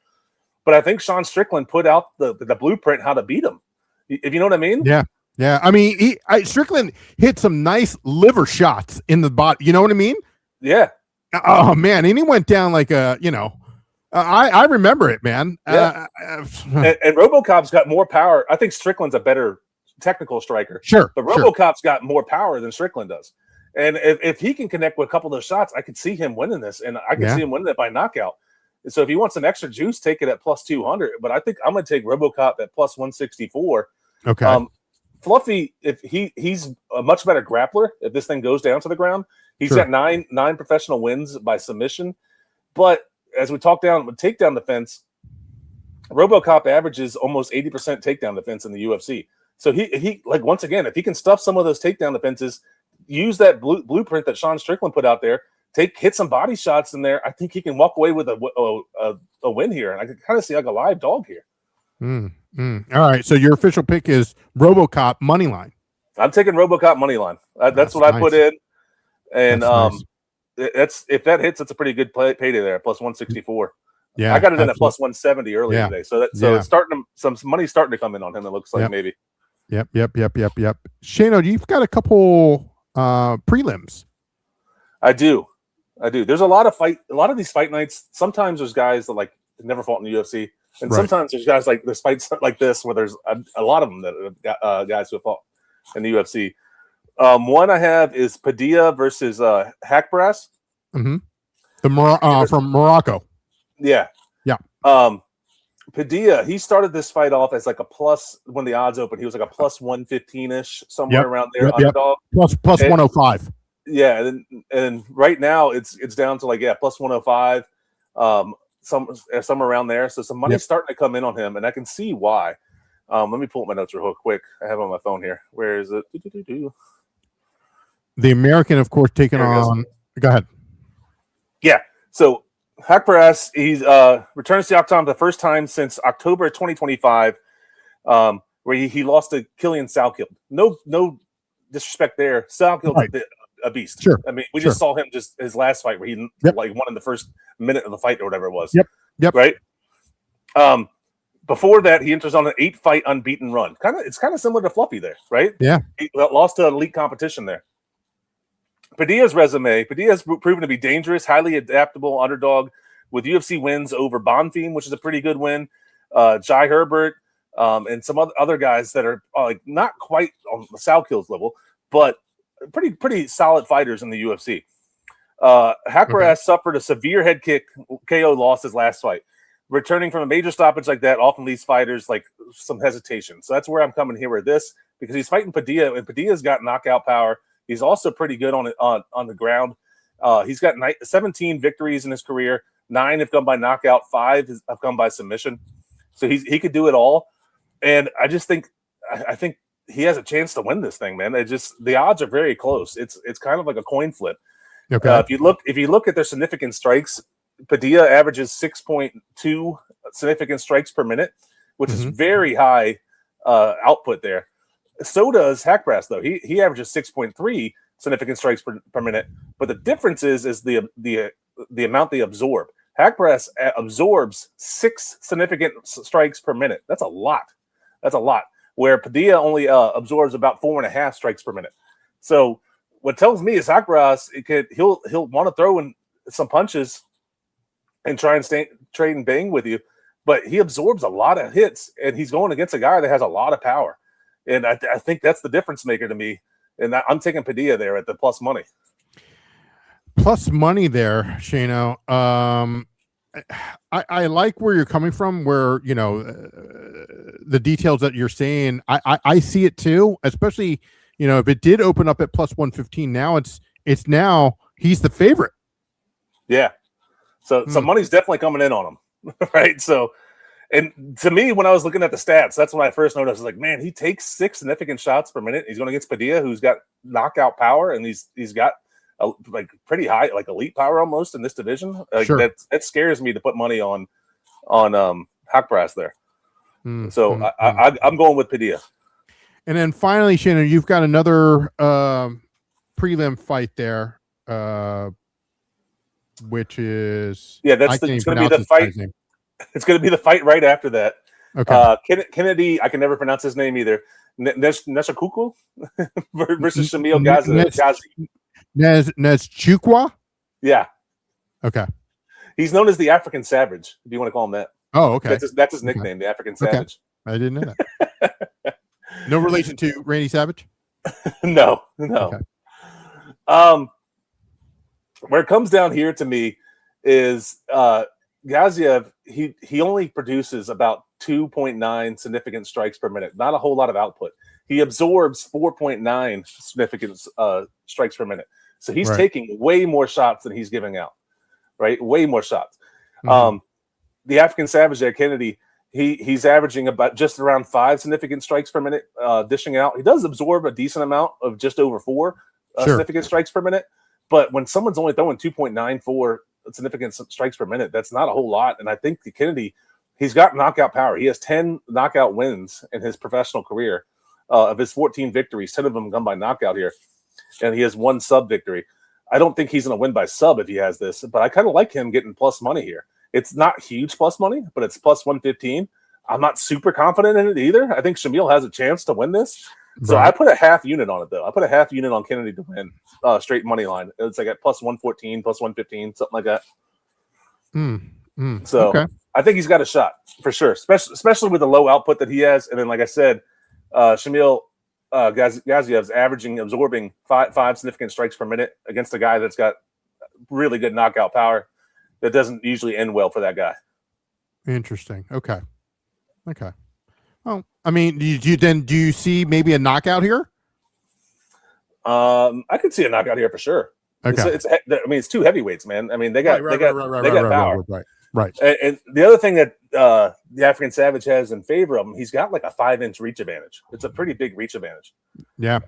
But I think Sean Strickland put out the blueprint how to beat him. If you know what I mean? Yeah. Yeah. I mean, Strickland hit some nice liver shots in the body. You know what I mean? Yeah. Oh man, and he went down like a, I remember it, man. Yeah. And Robocop's got more power. I think Strickland's a better technical striker. Sure. But Robocop's got more power than Strickland does. And if he can connect with a couple of those shots, I could see him winning this, and I can see him winning it by knockout. So if he wants some extra juice, take it at plus 200. But I think I'm going to take Robocop at plus 164. Okay. Fluffy, if he's a much better grappler, if this thing goes down to the ground, he's got nine professional wins by submission. But as we talk down with takedown defense, Robocop averages almost 80% takedown defense in the UFC. So he like, once again, if he can stuff some of those takedown defenses, use that blueprint that Sean Strickland put out there, hit some body shots in there, I think he can walk away with a win here. And I can kind of see like a live dog here. All right. So your official pick is Robocop money line. I'm taking Robocop money line. That's what I put in. And that's if that hits, it's a pretty good payday there, plus 164. Yeah, I got it in at plus 170 earlier today. So it's starting to, some money's starting to come in on him. It looks like maybe. Yep. Shano, you've got a couple prelims. I do. There's a lot of these fight nights. Sometimes there's guys that like never fought in the UFC, and sometimes there's guys like there's fights like this where there's a lot of them that have got guys who have fought in the UFC. One I have is Padilla versus Hackbrass. Mm-hmm. From Morocco. Yeah. Padilla, he started this fight off as like a plus when the odds opened. He was like a plus 115-ish, somewhere around there, underdog. Plus 105. Yeah, and right now it's down to like plus 105, somewhere around there. So some money's starting to come in on him, and I can see why. Let me pull up my notes real quick. I have it on my phone here. Where is it? The American, of course, taking on. Go ahead. Yeah. So Hackbrass, he's returns to the octagon the first time since October 2025, where he lost to Killian Salkild. No disrespect there. Salkild's a beast. Sure. I mean, we just saw him just his last fight where he like won in the first minute of the fight or whatever it was. Yep. Right. Before that, he enters on an 8-fight unbeaten run. It's kind of similar to Fluffy there, right? Yeah. He lost to elite competition there. Padilla's resume. Padilla's proven to be dangerous, highly adaptable underdog with UFC wins over Bonfim, which is a pretty good win. Jai Herbert, and some other guys that are like not quite on the Salkild's level, but pretty solid fighters in the UFC. Hackbrass suffered a severe head kick KO loss his last fight. Returning from a major stoppage like that often leaves fighters like some hesitation. So that's where I'm coming here with this, because he's fighting Padilla, and Padilla's got knockout power. He's also pretty good on the ground. He's got 17 victories in his career. 9 have come by knockout. 5 have come by submission. So he could do it all. And I just think I think he has a chance to win this thing, man. The odds are very close. It's kind of like a coin flip. Okay. If you look at their significant strikes, Padilla averages 6.2 significant strikes per minute, which is very high output there. So does Hackbrass, though. He averages 6.3 significant strikes per minute. But the difference is the amount they absorb. Hackbrass absorbs 6 significant strikes per minute. That's a lot. Where Padilla only absorbs about 4.5 strikes per minute. So what tells me is Hackbrass, he'll want to throw in some punches and try and trade and bang with you, but he absorbs a lot of hits, and he's going against a guy that has a lot of power. And I think that's the difference maker to me. And I'm taking Padilla there at the plus money. Plus money there, Shano. I like where you're coming from, where, the details that you're saying, I see it too, especially, if it did open up at plus 115, now it's now he's the favorite. Yeah. So some money's definitely coming in on him. Right. So, and to me, when I was looking at the stats, that's when I first noticed, I was like, man, he takes 6 significant shots per minute. He's going against Padilla, who's got knockout power, and he's got like pretty high, like elite power almost in this division. That scares me to put money on Hackbrass there. So I'm going with Padilla. And then finally, Shannon, you've got another prelim fight there, which is it's going to be the fight. It's going to be the fight right after that. Okay. Kennedy, I can never pronounce his name either. Neshakuku versus Shamil Ghazi. Nezchukwa? Yeah. Okay. He's known as the African Savage, if you want to call him that. Oh, okay. That's his nickname, the African Savage. I didn't know that. No relation to Randy Savage? No. Okay. Where it comes down here to me is Gaziev, he only produces about 2.9 significant strikes per minute. Not a whole lot of output. He absorbs 4.9 significant strikes per minute. So he's taking way more shots than he's giving out. Right? Way more shots. Mm-hmm. The African Savage there, Kennedy, he's averaging about just around 5 significant strikes per minute, dishing out. He does absorb a decent amount of just over 4 significant strikes per minute. But when someone's only throwing 2.94 significant strikes per minute, that's not a whole lot. And I think Kennedy, he's got knockout power. He has 10 knockout wins in his professional career. Of his 14 victories, 10 of them come by knockout here. And he has 1 sub victory. I don't think he's going to win by sub if he has this, but I kind of like him getting plus money here. It's not huge plus money, but it's plus 115. I'm not super confident in it either. I think Shamil has a chance to win this. So I put a half unit on it, though. I put a half unit on Kennedy to win straight money line. It's like at plus 114, plus 115, something like that. So I think he's got a shot for sure, especially with the low output that he has. And then, like I said, Shamil Gaziev's absorbing five significant strikes per minute against a guy that's got really good knockout power. That doesn't usually end well for that guy. Interesting. Okay. Well, I mean, do you see maybe a knockout here? I could see a knockout here for sure. Okay. It's 2 heavyweights, man. I mean, they got power. Right. And the other thing that the African Savage has in favor of him, he's got like a 5-inch reach advantage. It's a pretty big reach advantage. Yeah.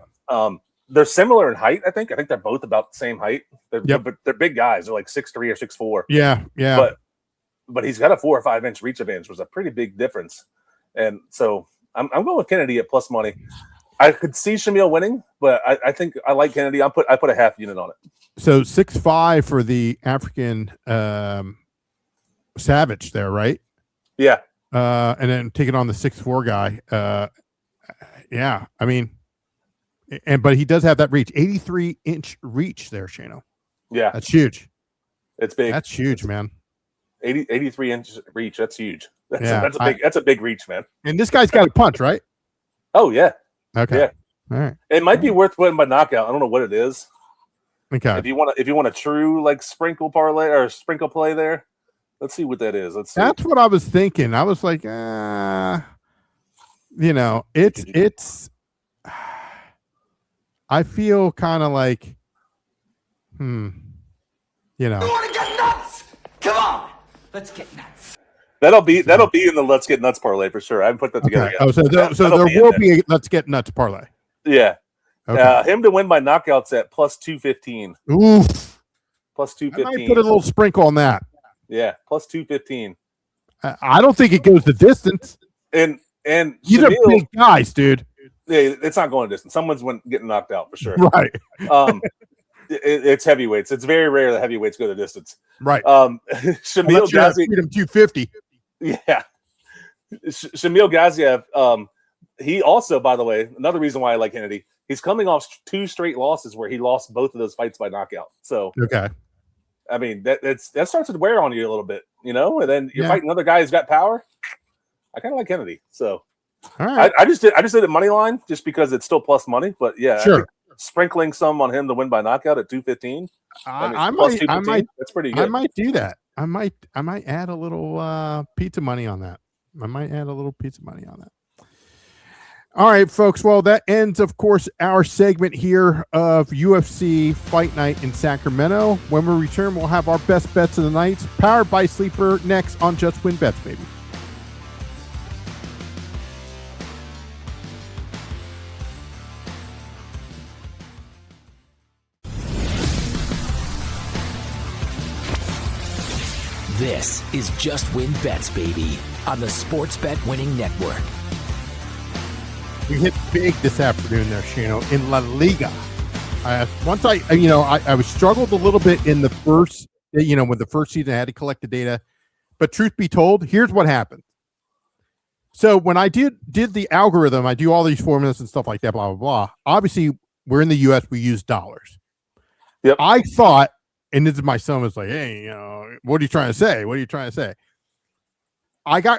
They're similar in height, I think. I think they're both about the same height. But they're big guys. They're like 6'3" or 6'4". Yeah. But he's got a 4 or 5 inch reach advantage, which is a pretty big difference. And so I'm going with Kennedy at plus money. I could see Shamil winning, but I think I like Kennedy. I put a half unit on it. So 6'5" for the African Savage there, right? Yeah. And then taking on the 6'4" guy. Yeah. I mean, but he does have that reach, 83-inch reach there, Shano. Yeah. That's huge. It's big. That's huge, man. 83-inch reach. That's huge. That's a big reach, man. And this guy's got a punch, right? Oh, yeah. Okay. Yeah. All right. It might be worth winning by knockout. I don't know what it is. Okay. If you want a true like sprinkle parlay or sprinkle play there, let's see what that is. Let's see. That's what I was thinking. I was like, it's I feel kind of like, You want to get nuts? Come on, let's get nuts. That'll be in the Let's Get Nuts parlay for sure. I haven't put that together yet. Oh, so there will be a Let's Get Nuts parlay. Yeah. Okay. Him to win by knockouts at plus 215. Oof. Plus 215. I might put a little sprinkle on that. Yeah, plus 215. I don't think it goes the distance. And these are big guys, dude. Yeah, it's not going distance. Someone's getting knocked out for sure. Right. It's heavyweights. It's very rare that heavyweights go the distance. Right. Shamil Gaziev. Freedom 250. Yeah. Shamil Gaziev. He also, by the way, another reason why I like Kennedy. He's coming off 2 straight losses where he lost both of those fights by knockout. So okay. I mean that starts to wear on you a little bit, and then you're fighting another guy who's got power. I kind of like Kennedy. So all right. I just did a money line just because it's still plus money, but yeah, sure. Sprinkling some on him to win by knockout at 215. I might. That's pretty good. I might do that. I might add a little pizza money on that. All right, folks. Well, that ends, of course, our segment here of UFC Fight Night in Sacramento. When we return, we'll have our best bets of the night, powered by Sleeper, next on Just Win Bets, baby. This is Just Win Bets, baby, on the Sports Bet Winning Network. We hit big this afternoon there, Shano, in La Liga. I struggled a little bit in the first, with the first season, I had to collect the data. But truth be told, here's what happened. So when I did the algorithm, I do all these formulas and stuff like that, blah, blah, blah. Obviously, we're in the U.S., we use dollars. Yep. I thought, and this is my son was like, hey, what are you trying to say? What are you trying to say?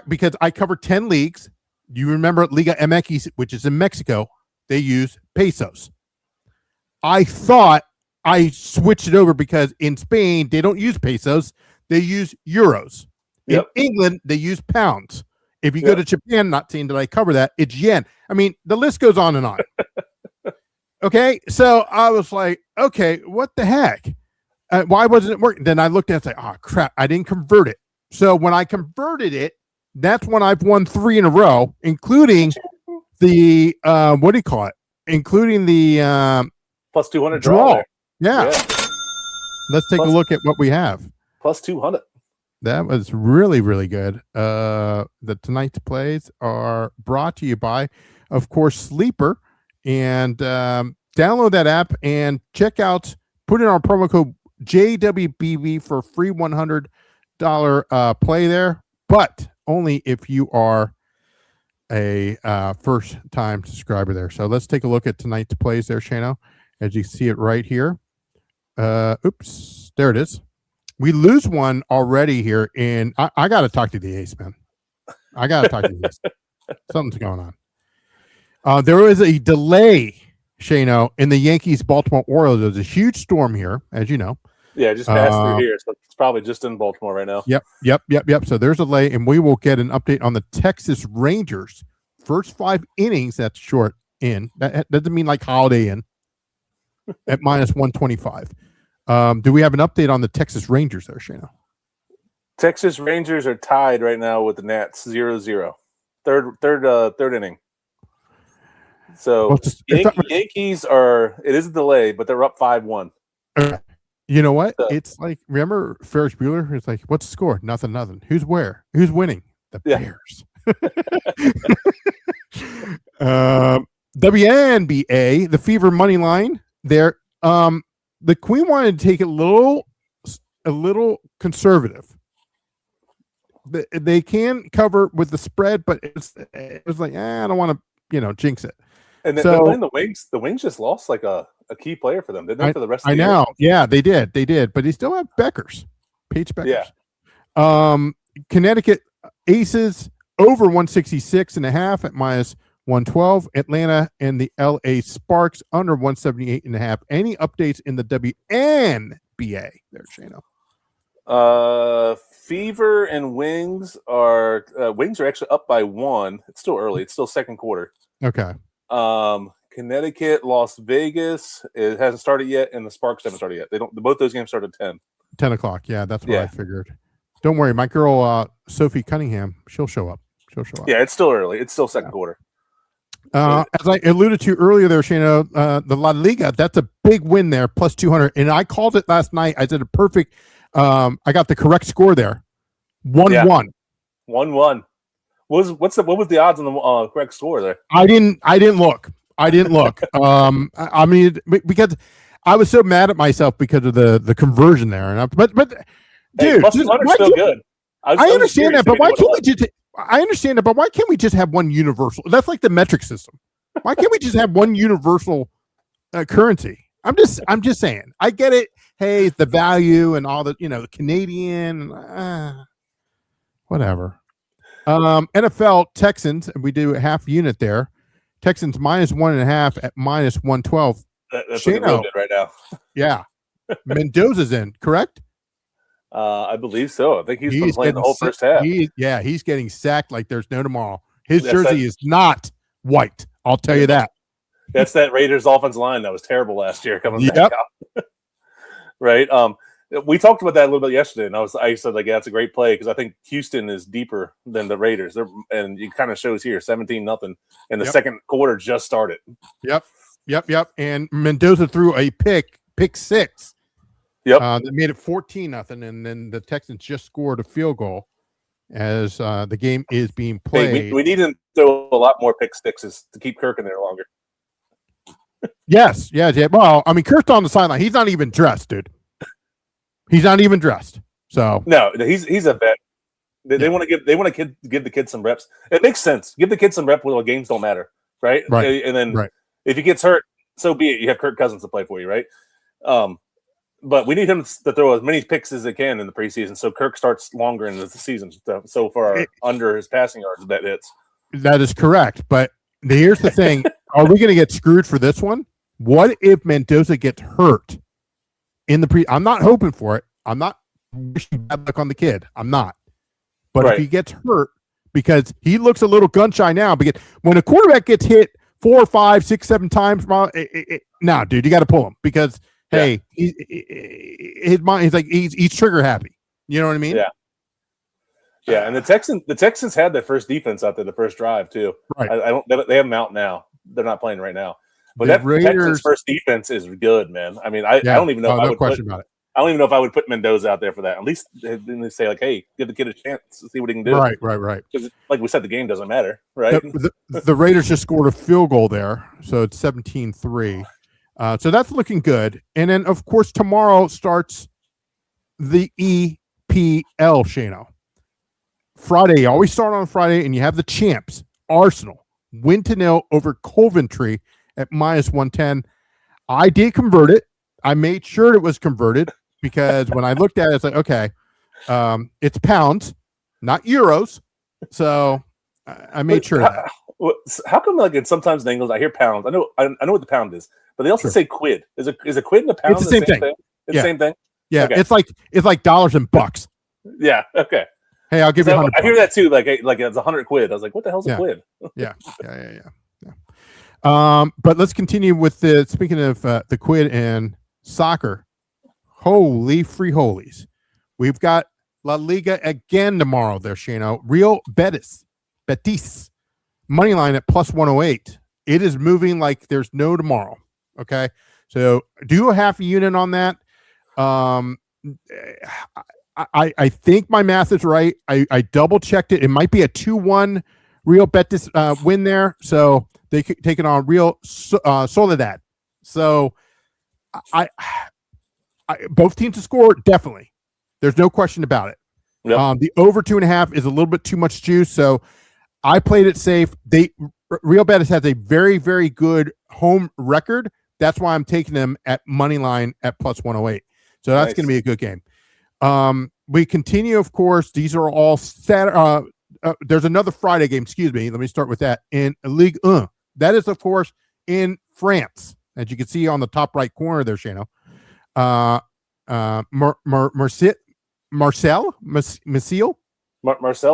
Because I covered 10 leagues. You remember Liga MX, which is in Mexico, they use pesos. I thought I switched it over because in Spain, they don't use pesos. They use euros. Yep. In England, they use pounds. If you go to Japan, not saying that I cover that, it's yen. I mean, the list goes on and on. Okay. So I was like, okay, what the heck? Why wasn't it working? Then I looked at it and I was like, oh, crap, I didn't convert it. So when I converted it, that's when I've won 3 in a row, including the what do you call it? Including the plus 200 draw. Yeah. Let's take a look at what we have. Plus 200. That was really, really good. The tonight's plays are brought to you by, of course, Sleeper. And download that app and check out, put in our promo code JWBB for a free $100 play there. But only if you are a first-time subscriber there. So let's take a look at tonight's plays there, Shano, as you see it right here. Oops, there it is. We lose one already here, and I got to talk to the ace, man. I got to talk to the ace. Something's going on. There was a delay, Shano, in the Yankees-Baltimore Orioles. There's a huge storm here, as you know. Yeah, just passed through here, so it's probably just in Baltimore right now. Yep. So there's a delay, and we will get an update on the Texas Rangers. First 5 innings, that's short in. That doesn't mean like Holiday in. At minus 125. Do we have an update on the Texas Rangers there, Shano? Texas Rangers are tied right now with the Nats 0-0. Third inning. So Yankees are, it is a delay, but they're up 5-1. You know what? It's like, remember Ferris Bueller? It's like, what's the score? Nothing. Who's where? Who's winning? The Bears. WNBA, the Fever money line there. The Queen wanted to take it a little conservative. They can cover with the spread, but it was like, I don't want to, jinx it. And then the Wings just lost like a key player for them, didn't they? For the rest of the year? I know. Yeah, they did, but they still have Paige Beckers. Yeah. Connecticut Aces over 166.5 at minus 112. Atlanta and the LA Sparks under 178.5. Any updates in the WNBA there, Shano? Fever and Wings are actually up by 1. It's still early. It's still second quarter. Okay. Connecticut, Las Vegas, it hasn't started yet, and the Sparks haven't started yet. Both those games started at 10 o'clock. Yeah, that's what I figured. Don't worry, my girl Sophie Cunningham, she'll show up. Yeah, it's still early. It's still second quarter. As I alluded to earlier there, Shano, the La Liga, that's a big win there, plus 200. And I called it last night. I did a perfect. I got the correct score there, 1-1. 1-1. What was the odds on the correct score there? I didn't look. I mean, because I was so mad at myself because of the conversion there. And but dude, plus 200 still good. I understand that, but why can't we just? I understand it, but why can't we just have one universal? That's like the metric system. Why can't we just have one universal currency? I'm just saying. I get it. Hey, the value and all the the Canadian, whatever. NFL Texans, we do a half unit there. Texans minus 1.5 at minus 112. That's looking real good right now. Yeah, Mendoza's in, correct? I believe so. I think he's been playing the whole first half. He's getting sacked like there's no tomorrow. His jersey is not white. I'll tell you that. That's that Raiders offensive line that was terrible last year coming back out. Right. We talked about that a little bit yesterday, and I said like, yeah, it's a great play because I think Houston is deeper than the Raiders. And it kind of shows here 17-0, and the second quarter just started. Yep. And Mendoza threw a pick 6. Yep. That made it 14-0, and then the Texans just scored a field goal. as the game is being Hey, played. we need to throw a lot more pick sixes to keep Kirk in there longer. Yes. Well, I mean, Kurt's on the sideline. He's not even dressed, dude. He's not even dressed. So no, he's a vet. They want to give the kid some reps. It makes sense. Give the kid some reps while games don't matter, right? Right. And then right. if he gets hurt, so be it. You have Kirk Cousins to play for you, right? But we need him to throw as many picks as they can in the preseason, so Kirk starts longer in the season. So far under his passing yards, that hits. That is correct. But here's the thing: are we going to get screwed for this one? What if Mendoza gets hurt in the I'm not hoping for it. I'm not wishing bad luck on the kid. I'm not. But if he gets hurt, because he looks a little gun shy now, because when a quarterback gets hit 4, 5, 6, 7 times, nah, dude, you got to pull him because hey, his mind, he's like he's trigger happy. You know what I mean? Yeah. And the Texans had their first defense out there the first drive too. Right. They have them out now. They're not playing right now. But The Raiders, Texans' first defense is good, man. I mean, I don't even know if I would question about it. I don't even know if I would put Mendoza out there for that. At least they say like, "Hey, give the kid a chance to see what he can do." Right. Because, like we said, the game doesn't matter, right? The Raiders just scored a field goal there, so it's 17-3. So that's looking good. And then, of course, tomorrow starts the EPL, Shano. Friday, you always start on Friday, and you have the champs, Arsenal, win to 0 over Coventry at -110. I did convert it. I made sure it was converted because when I looked at it, it's like, okay, it's pounds, not euros. So I made sure of that. How come like sometimes in English I hear pounds? I know what the pound is, but they also say quid. Is a quid and a pound It's the same thing? It's the same thing. Yeah, okay. It's like dollars and bucks. Yeah. Okay. Hey, I'll give you 100. I hear that too. Like it's 100 quid. I was like, what the hell's a quid? Yeah. But let's continue with speaking of the quid and soccer. Holy free holies. We've got La Liga again tomorrow there, Shano. Real Betis, money line at +108. It is moving like there's no tomorrow. Okay. So do a half a unit on that. I think my math is right. I double checked it. It might be a 2-1 Real Betis win there. So they could take it on Real Soledad. So I both teams to score, definitely. There's no question about it. Yep. The over 2.5 is a little bit too much juice, so I played it safe. Real Betis has a very, very good home record. That's why I'm taking them at money line at +108. So that's going to be a good game. We continue, of course. These are all Saturday. There's another Friday game. Excuse me. Let me start with that in Ligue 1. That is, of course, in France, as you can see on the top right corner there, Shano. Marcel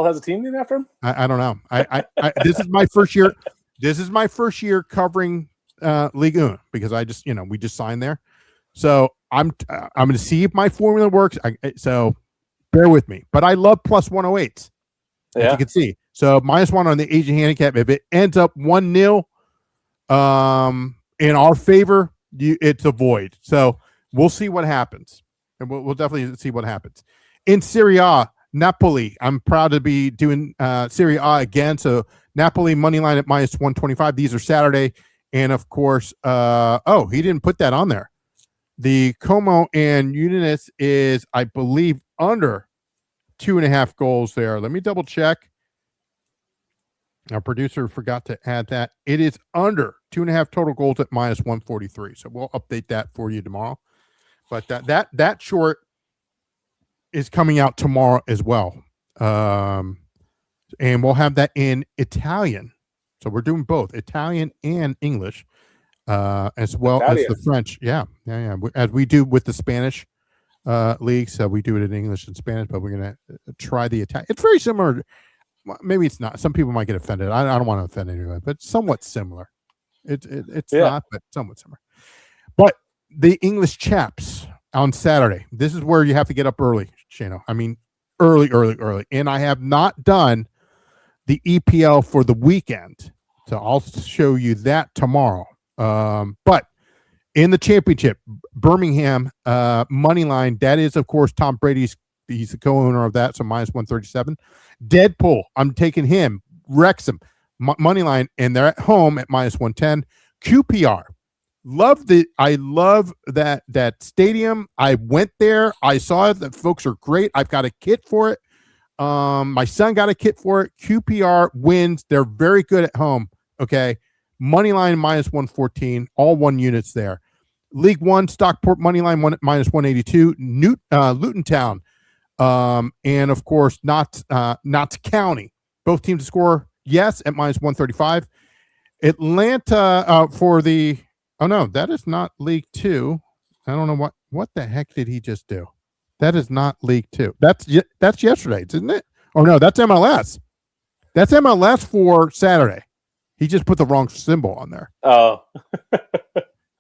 has a team named after him. I don't know. I this is my first year. This is my first year covering Ligue 1 because we just signed there. So I'm going to see if my formula works. So bear with me. But I love +108. As you can see. So -1 on the Asian handicap. If it ends up 1-0 in our favor, it's a void. So we'll see what happens. And we'll definitely see what happens. In Serie A, Napoli. I'm proud to be doing Serie A again. So Napoli money line at -125. These are Saturday. And of course, he didn't put that on there. The Como and Judice is, I believe, under 2.5 goals there. Let me double check. Our producer forgot to add that. It is under 2.5 total goals at -143. So we'll update that for you tomorrow. But that short is coming out tomorrow as well. And we'll have that in Italian. So we're doing both Italian and English, as well as the French. Yeah. As we do with the Spanish league. So we do it in English and Spanish, but we're going to try the Italian. It's very similar. Maybe it's not. Some people might get offended. I don't want to offend anyone, but somewhat similar. It's not, but somewhat similar. But the English chaps on Saturday. This is where you have to get up early, Shano. I mean, early. And I have not done the EPL for the weekend. So I'll show you that tomorrow. But in the championship, Birmingham money line, that is, of course, Tom Brady's He's the co-owner of that, so -137. Deadpool, I'm taking him. Wrexham, money line, and they're at home at -110. QPR, I love that stadium. I went there. I saw it. The folks are great. I've got a kit for it. My son got a kit for it. QPR wins. They're very good at home. Okay, money line -114. All 1 units there. League One, Stockport money line -182. Luton Town, and of course Notts County. Both teams to score yes at -135. Atlanta for the. Oh no, that is not League Two. I don't know what the heck did he just do? That is not League Two. That's yesterday, isn't it? Oh no, that's MLS. That's MLS for Saturday. He just put the wrong symbol on there. Oh.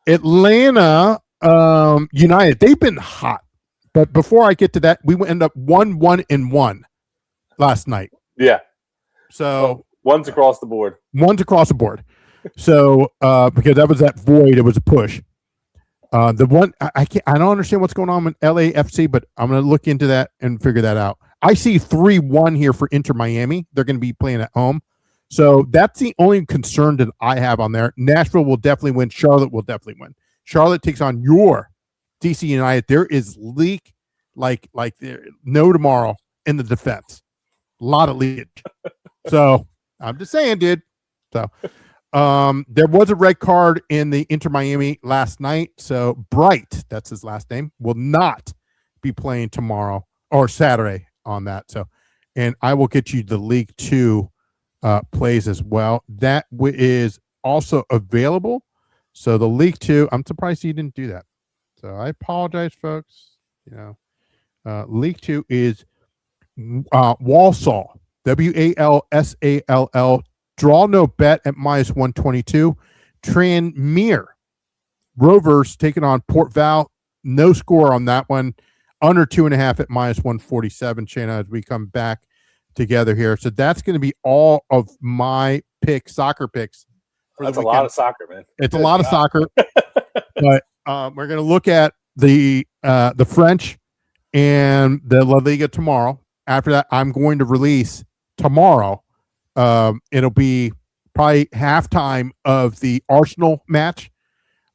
Atlanta United, they've been hot. But before I get to that, we end up 1-1 last night. Yeah. So one's across the board. So because that was that void, it was a push. The one I don't understand what's going on with LAFC, but I'm going to look into that and figure that out. I see 3-1 here for Inter Miami. They're going to be playing at home. So that's the only concern that I have on there. Nashville will definitely win. Charlotte will definitely win. Charlotte takes on your DC United. There is leak like no tomorrow in the defense. A lot of leakage. So I'm just saying, dude. So there was a red card in the Inter Miami last night. So Bright, that's his last name, will not be playing tomorrow or Saturday on that. So, and I will get you the League Two plays as well. That is also available. So the League Two, I'm surprised he didn't do that. So I apologize, folks. League Two is Walsall, WALSALL. Draw no bet at -122. Tranmere Rovers taking on Port Val. No score on that one. Under 2.5 at -147. Shana, as we come back together here. So that's going to be all of my picks, soccer picks. That's a lot of soccer, man. It's a lot of soccer. But we're going to look at the French and the La Liga tomorrow. After that, I'm going to release tomorrow. It'll be probably halftime of the Arsenal match.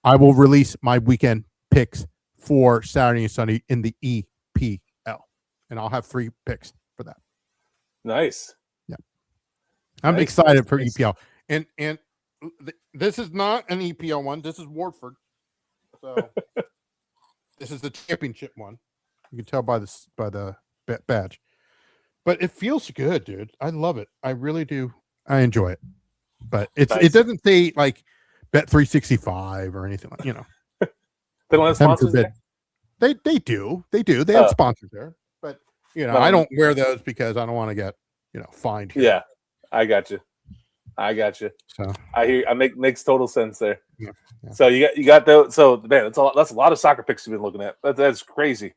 I will release my weekend picks for Saturday and Sunday in the EPL, and I'll have 3 picks for that. Nice. Yeah, I'm excited for EPL, and this is not an EPL one. This is Watford. So this is the championship one. You can tell by the badge. But it feels good, dude. I love it. I really do. I enjoy it. But it doesn't say like Bet365 or anything like, They don't have sponsors there? They do. They do. They have sponsors there. But I don't wear those because I don't want to get, fined here. Yeah. I got you. So I hear makes total sense there. Yeah. So you got those. So man, that's a lot of soccer picks you've been looking at. That's crazy.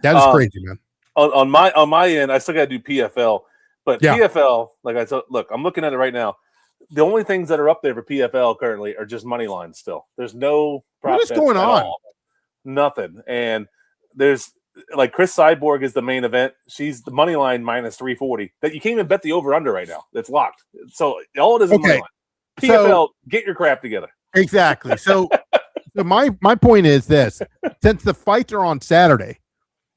That is crazy, man. On my end, I still got to do PFL, but PFL, like I said, look, I'm looking at it right now. The only things that are up there for PFL currently are just money lines. Still, there's no prop what is going on? all. Nothing, and there's like Chris Cyborg is the main event. She's the money line -340. That you can't even bet the over under right now. That's locked. So all it is money line. PFL, get your crap together. Exactly. So my point is this: since the fights are on Saturday.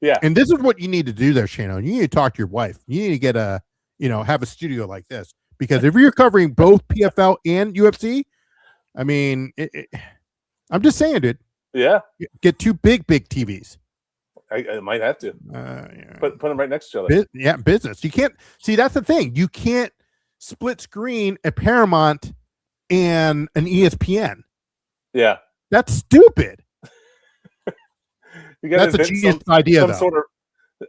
Yeah. And this is what you need to do there, Shannon. You need to talk to your wife. You need to get have a studio like this. Because if you're covering both PFL and UFC, I mean, I'm just saying, dude. Yeah. Get 2 big TVs. I might have to. Put them right next to each other. Business. You can't see. That's the thing. You can't split screen a Paramount and an ESPN. Yeah. That's stupid. That's a genius idea, some though. Sort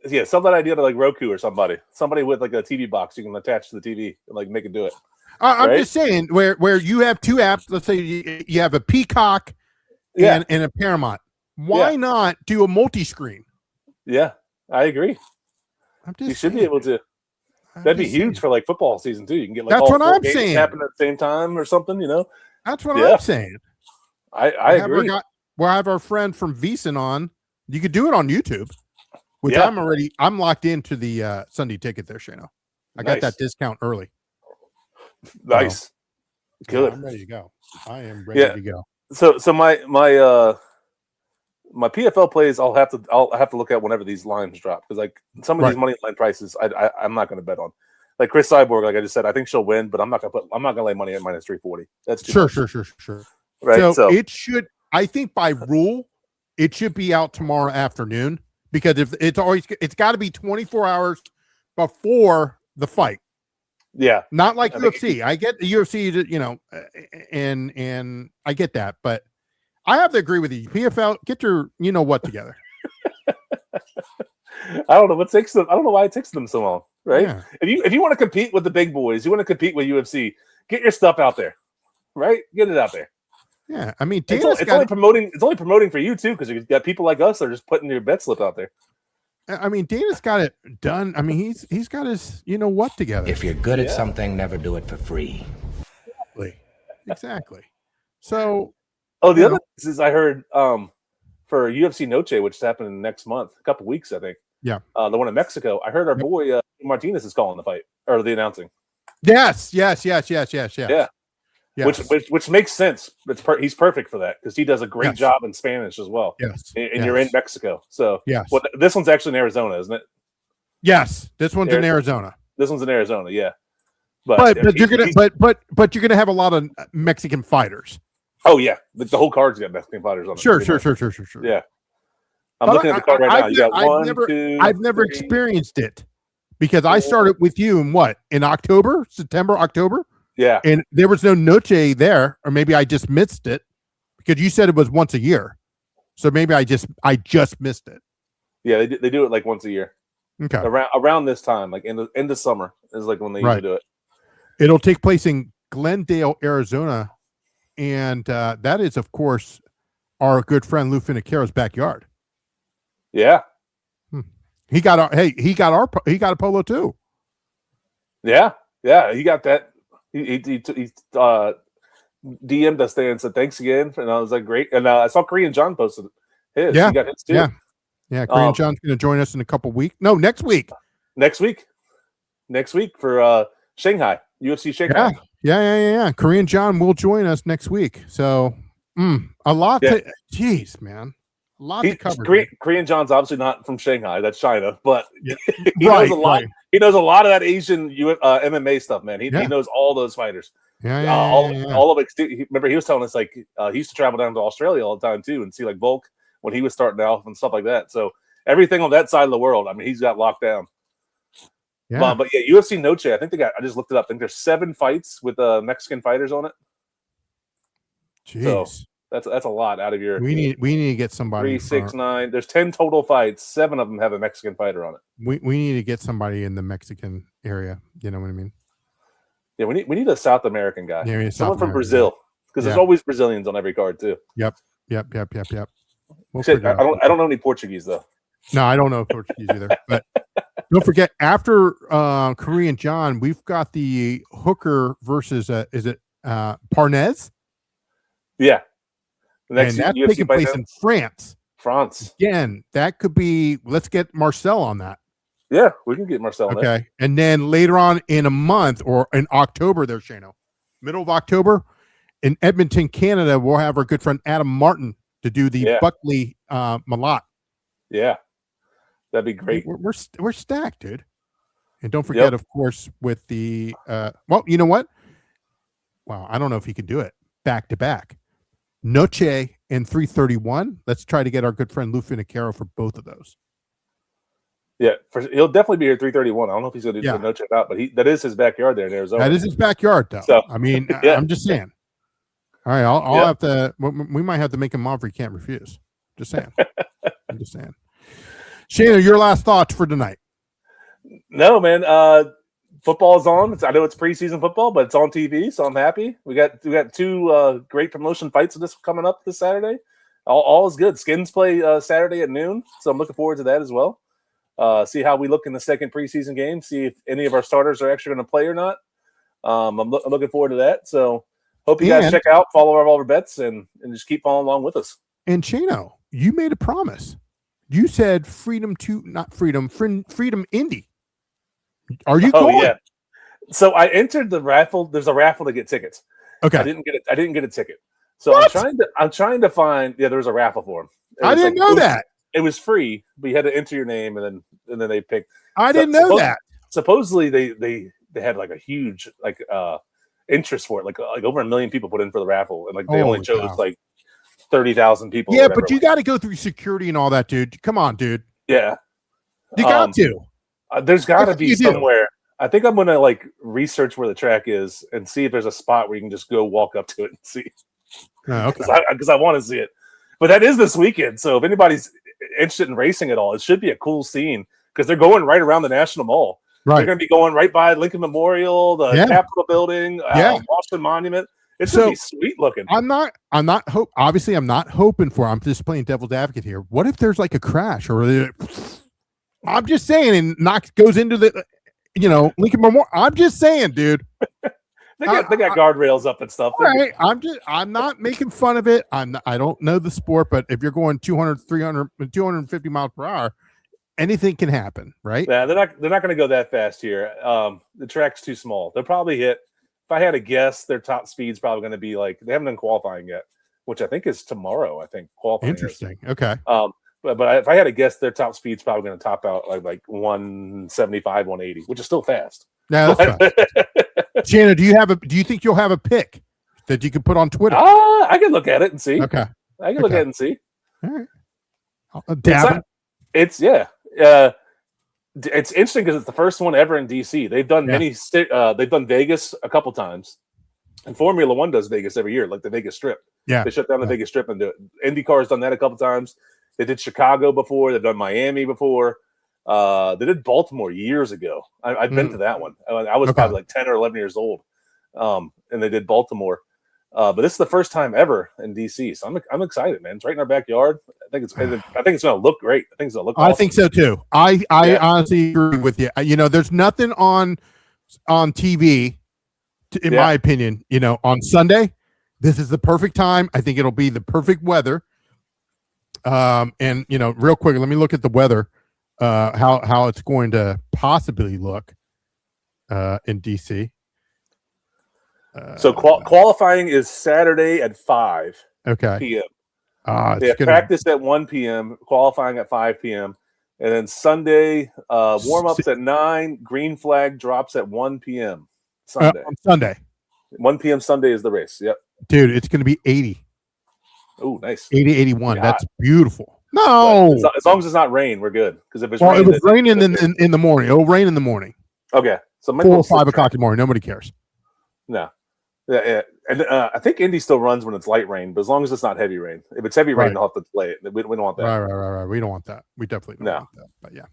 of, sell that idea to like Roku or somebody with like a TV box you can attach to the TV and like make it do it. I'm just saying where you have 2 apps. Let's say you have a Peacock and a Paramount. Why not do a multi-screen? Yeah, I agree. You should be able to. That'd be huge for like football season too. You can get like that's all what 4 I'm games saying. happen at the same time or something. That's what I'm saying. I agree. We'll have our friend from VEASAN on. You could do it on YouTube. which Yeah. I'm locked into the Sunday ticket there, Shano. I got that discount early. Nice. So, Good. I'm ready to go. I am ready to go. So my PFL plays I'll have to look at whenever these lines drop, because like some of these money line prices I'm not going to bet on. Like Chris Cyborg, like I just said, I think she'll win, but I'm not gonna lay money at minus 340. That's too much. Sure. Right. So it should, I think by rule, it should be out tomorrow afternoon, because if it's got to be 24 hours before the fight. Yeah. Not like UFC. I get the UFC, you know, and I get that, but I have to agree with you. PFL, get your what together. I don't know what takes them. I don't know why it takes them so long. Right? Yeah. If you want to compete with the big boys, you want to compete with UFC, get your stuff out there. Right? Get it out there. Yeah. I mean, it's only promoting for you too, because you've got people like us that are just putting your bet slip out there. I mean, Dana's got it done. I mean, he's got his what together. If you're good at something, never do it for free. Exactly. So, the other thing is I heard for UFC Noche, which is happening next month, a couple weeks, I think. Yeah. The one in Mexico. I heard our boy Martinez is calling the fight or the announcing. Yes. Yeah. Which makes sense. He's perfect for that, because he does a great job in Spanish as well. Yes. And you're in Mexico. So yes. This one's actually in Arizona, isn't it? Yes. This one's in Arizona. This one's in Arizona, yeah. But you're gonna have a lot of Mexican fighters. Oh yeah. The whole card's got Mexican fighters on it. Sure. Yeah. I'm looking at the card right now. You got I've never experienced it, because I started with you in September, October. Yeah. And there was no Noche there, or maybe I just missed it, because you said it was once a year. So maybe I just missed it. Yeah, they do it like once a year. Okay. Around this time, like in the summer is like when they usually do it. It'll take place in Glendale, Arizona, and that is, of course, our good friend Lou Finicaro's backyard. Yeah. He got a polo too. Yeah, he got that. He DM'd us there and said thanks again, and I was like, great. And I saw Korean John posted his. Yeah, he got his too. Yeah. Korean John's going to join us in a couple weeks. No, next week. Next week for Shanghai, UFC Shanghai. Yeah. Korean John will join us next week. So a lot. Jeez, man. A lot to cover. Korean John's obviously not from Shanghai. That's China, but he knows a lot. Right. He knows a lot of that Asian MMA stuff, man. He knows all those fighters. All of it. Remember, he was telling us like he used to travel down to Australia all the time too, and see like Volk when he was starting out and stuff like that. So everything on that side of the world, I mean, he's got locked down. Yeah. But UFC Noche, I think I just looked it up. I think there's 7 fights with Mexican fighters on it. Jeez. So that's a lot out of your. We need to get somebody. 3, 6, 9. There's 10 total fights. 7 of them have a Mexican fighter on it. We need to get somebody in the Mexican area. You know what I mean? Yeah, we need a South American guy. Yeah, someone from Brazil, because there's always Brazilians on every card too. Yep. We'll I don't know any Portuguese though. No, I don't know Portuguese either. But don't forget, after Korean John, we've got the Hooker versus is it Parnez? Yeah. And that's UFC taking place in France. Again, that could be. Let's get Marcel on that. Yeah, we can get Marcel. Okay, there. And then later on in a month or in October, there, Shano, middle of October, in Edmonton, Canada, we'll have our good friend Adam Martin to do the Buckley Malott. Yeah, that'd be great. We're stacked, dude. And don't forget, of course, with the well, you know what? Wow, I don't know if he can do it back to back. Noche and 331. Let's try to get our good friend Lou Finicaro for both of those. Yeah, he'll definitely be here 331. I don't know if he's going to do the Noche out, but that is his backyard there in Arizona. That is his backyard, though. So, I mean, I'm just saying. All right, I'll have to. We might have to make him offer he can't refuse. Just saying. I'm just saying. Shana, your last thoughts for tonight? No, man. Football's on. I know it's preseason football, but it's on TV, so I'm happy. We got 2 great promotion fights of this coming up this Saturday. All is good. Skins play Saturday at noon, so I'm looking forward to that as well. See how we look in the second preseason game. See if any of our starters are actually going to play or not. I'm looking forward to that. So hope you guys check out, follow all our bets, and just keep following along with us. And Chano, you made a promise. You said Freedom Indy. Are you Oh going? yeah. So I entered the raffle. There's a raffle to get tickets. Okay. I didn't get a ticket. So I'm trying to find. Yeah, there was a raffle for him. I didn't know that. It was free, but you had to enter your name, and then they picked. I didn't know that. Supposedly they had like a huge interest for it. Like over 1 million people put in for the raffle, and like they only chose like 30,000 people. Yeah, but you got to go through security and all that, dude. Come on, dude. Yeah, you got to. There's got to be somewhere. I think I'm gonna like research where the track is and see if there's a spot where you can just go walk up to it and see. Oh, okay. Because I want to see it. But that is this weekend, so if anybody's interested in racing at all, it should be a cool scene because they're going right around the National Mall. Right. They're going to be going right by Lincoln Memorial, the Capitol Building, Washington Monument. It's going to be sweet looking. Obviously, I'm not hoping for. I'm just playing devil's advocate here. What if there's like a crash or I'm just saying, and goes into the, Lincoln Memorial. I'm just saying, dude. They got guardrails up and stuff. All right. I'm not making fun of it. I don't know the sport, but if you're going 200, 300, 250 miles per hour, anything can happen, right? Yeah, they're not going to go that fast here. The track's too small. They'll probably hit. If I had to guess, their top speed's probably going to be like they haven't done qualifying yet, which I think is tomorrow. I think qualifying. Interesting. Okay. But if I had to guess, their top speed's probably going to top out like 175, 180, which is still fast. Yeah, that's fast. Shannon, do you think you'll have a pick that you can put on Twitter? I can look at it and see. Okay. I can look at it and see. All right. It's interesting because it's the first one ever in DC. They've done they've done Vegas a couple times, and Formula One does Vegas every year, like the Vegas Strip. Yeah, they shut down the Vegas Strip and do it. IndyCar's done that a couple times. They did Chicago before. They've done Miami before. They did Baltimore years ago. I've been to that one. I was probably like 10 or 11 years old, and they did Baltimore. But this is the first time ever in DC, so I'm excited, man. It's right in our backyard. I think it's going to look great. I think it's going to look awesome. I think so too. I honestly agree with you. There's nothing on TV, in my opinion. On Sunday, this is the perfect time. I think it'll be the perfect weather. And real quick, let me look at the weather. How it's going to possibly look in DC. So qualifying is Saturday at 5 p.m. They have practice at 1 p.m., qualifying at 5 p.m. And then Sunday, warm-ups at 9, green flag drops at 1 p.m. Sunday. On Sunday. 1 p.m. Sunday is the race. Yep. Dude, it's going to be 80. Oh, nice. 80, 81. That's beautiful. No. As long as it's not rain, we're good. Because if it's rain, it was raining in the morning. It'll rain in the morning. Okay. So 4 or 5 o'clock in the morning. Nobody cares. No. Yeah. And I think Indy still runs when it's light rain, but as long as it's not heavy rain. If it's heavy rain, they'll have to play it. We don't want that. Right. We don't want that. We definitely don't want that. But yeah.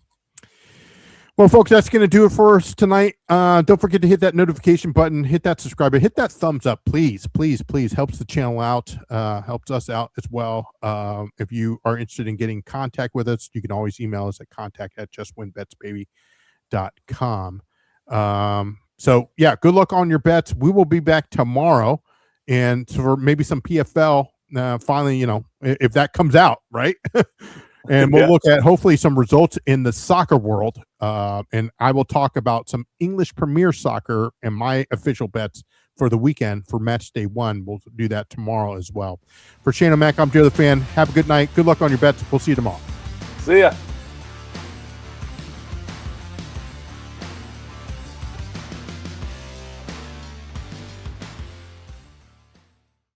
Well, folks, that's going to do it for us tonight. Don't forget to hit that notification button, hit that subscribe button, hit that thumbs up, please. Helps the channel out, helps us out as well. If you are interested in getting in contact with us, you can always email us at contact@justwinbetsbaby.com. So, yeah, good luck on your bets. We will be back tomorrow. And for maybe some PFL, finally, if that comes out, right? And we'll look at hopefully some results in the soccer world. And I will talk about some English Premier Soccer and my official bets for the weekend for match day 1. We'll do that tomorrow as well. For Shane O'Mac, I'm Joe the Fan. Have a good night. Good luck on your bets. We'll see you tomorrow. See ya.